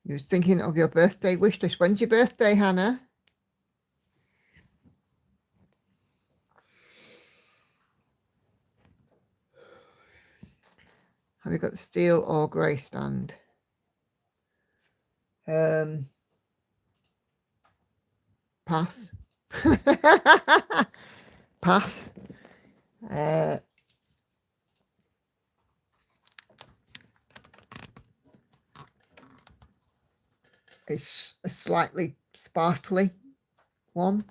You was thinking of your birthday wish list. When's your birthday, Hannah? Have you got the steel or grey stand? Pass. Pass. It's a slightly sparkly one,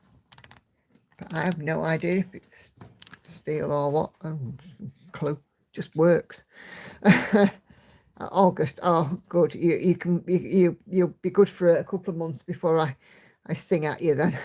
but I have no idea if it's steel or what. Clue. Just works. August. Oh, good. You'll be good for a couple of months before I sing at you then.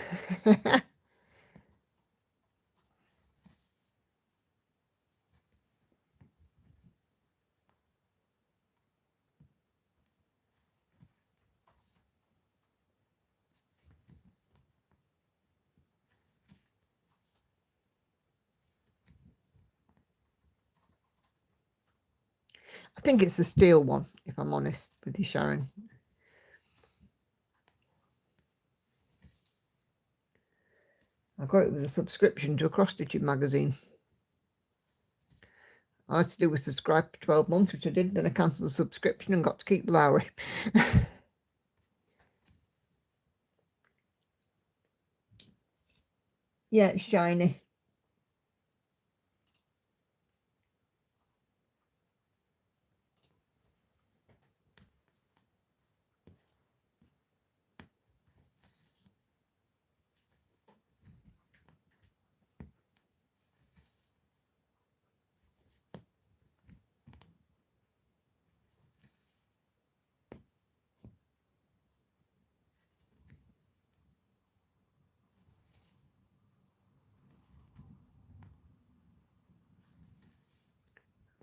I think it's a steel one, if I'm honest with you, Sharon. I got it with a subscription to a cross-stitching magazine. All I had to do was subscribe for 12 months, which I did. Then I cancelled the subscription and got to keep the Lowry. Yeah, it's shiny.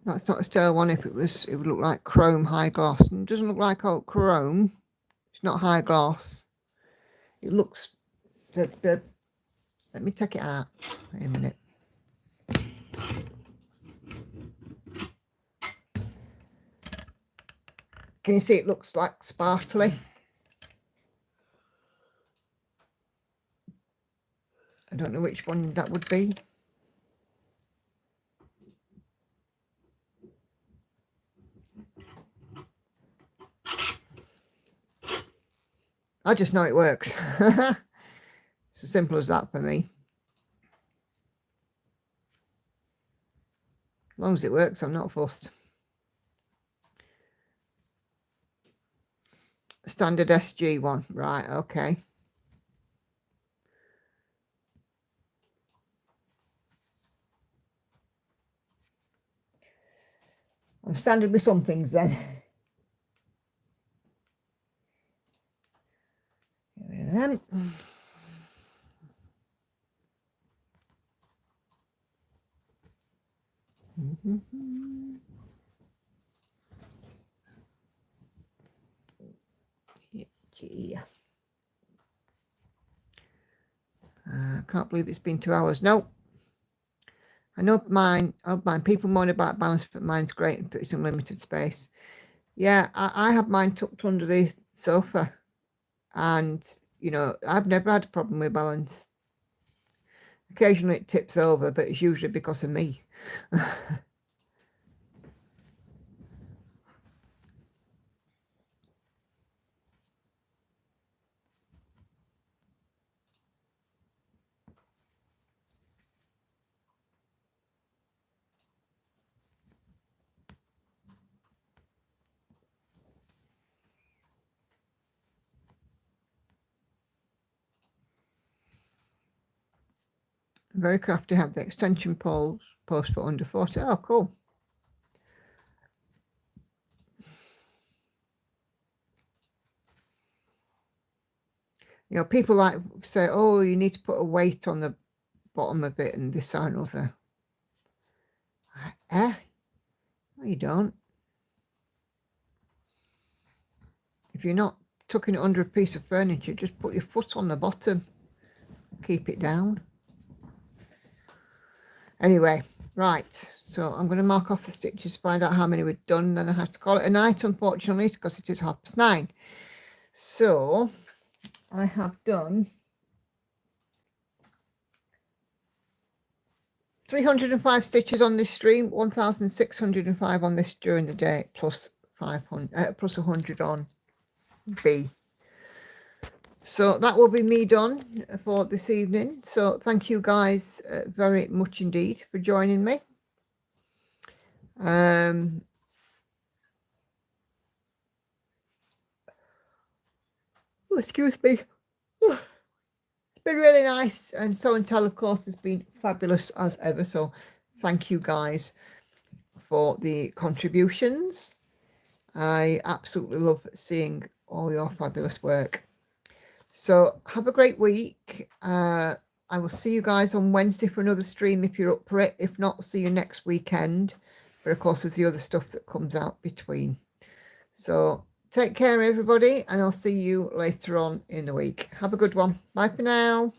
That's not a steel one. If it was, it would look like chrome high gloss. And it doesn't look like chrome. It's not high gloss. It looks let me take it out. Wait a minute. Can you see it looks like sparkly? I don't know which one that would be. I just know it works. It's as simple as that for me. As long as it works, I'm not fussed. Standard SG one. Right, okay. I'm standard with some things then. Get rid of them. Yeah. I can't believe it's been 2 hours. No. I know mine, people moan about balance, but mine's great and it's unlimited space. Yeah, I have mine tucked under the sofa. And, you know, I've never had a problem with balance. Occasionally it tips over, but it's usually because of me. Very crafty, have the extension post for under 40. Oh, cool. You know, people like say, oh, you need to put a weight on the bottom of it and this, that, and other. No, you don't. If you're not tucking it under a piece of furniture, just put your foot on the bottom. Keep it down. Anyway, right. So I'm going to mark off the stitches, find out how many we've done. Then I have to call it a night, unfortunately, because it is 9:30. So I have done 305 stitches on this stream, 1,605 on this during the day, plus 500, plus 100 on B. So that will be me done for this evening. So thank you guys very much indeed for joining me. Oh, excuse me. It's been really nice, and so and tell, of course, has been fabulous as ever. So thank you guys for the contributions. I absolutely love seeing all your fabulous work. So have a great week. I will see you guys on Wednesday for another stream if you're up for it. If not, see you next weekend. But of course, there's the other stuff that comes out between. So take care, everybody, and I'll see you later on in the week. Have a good one. Bye for now.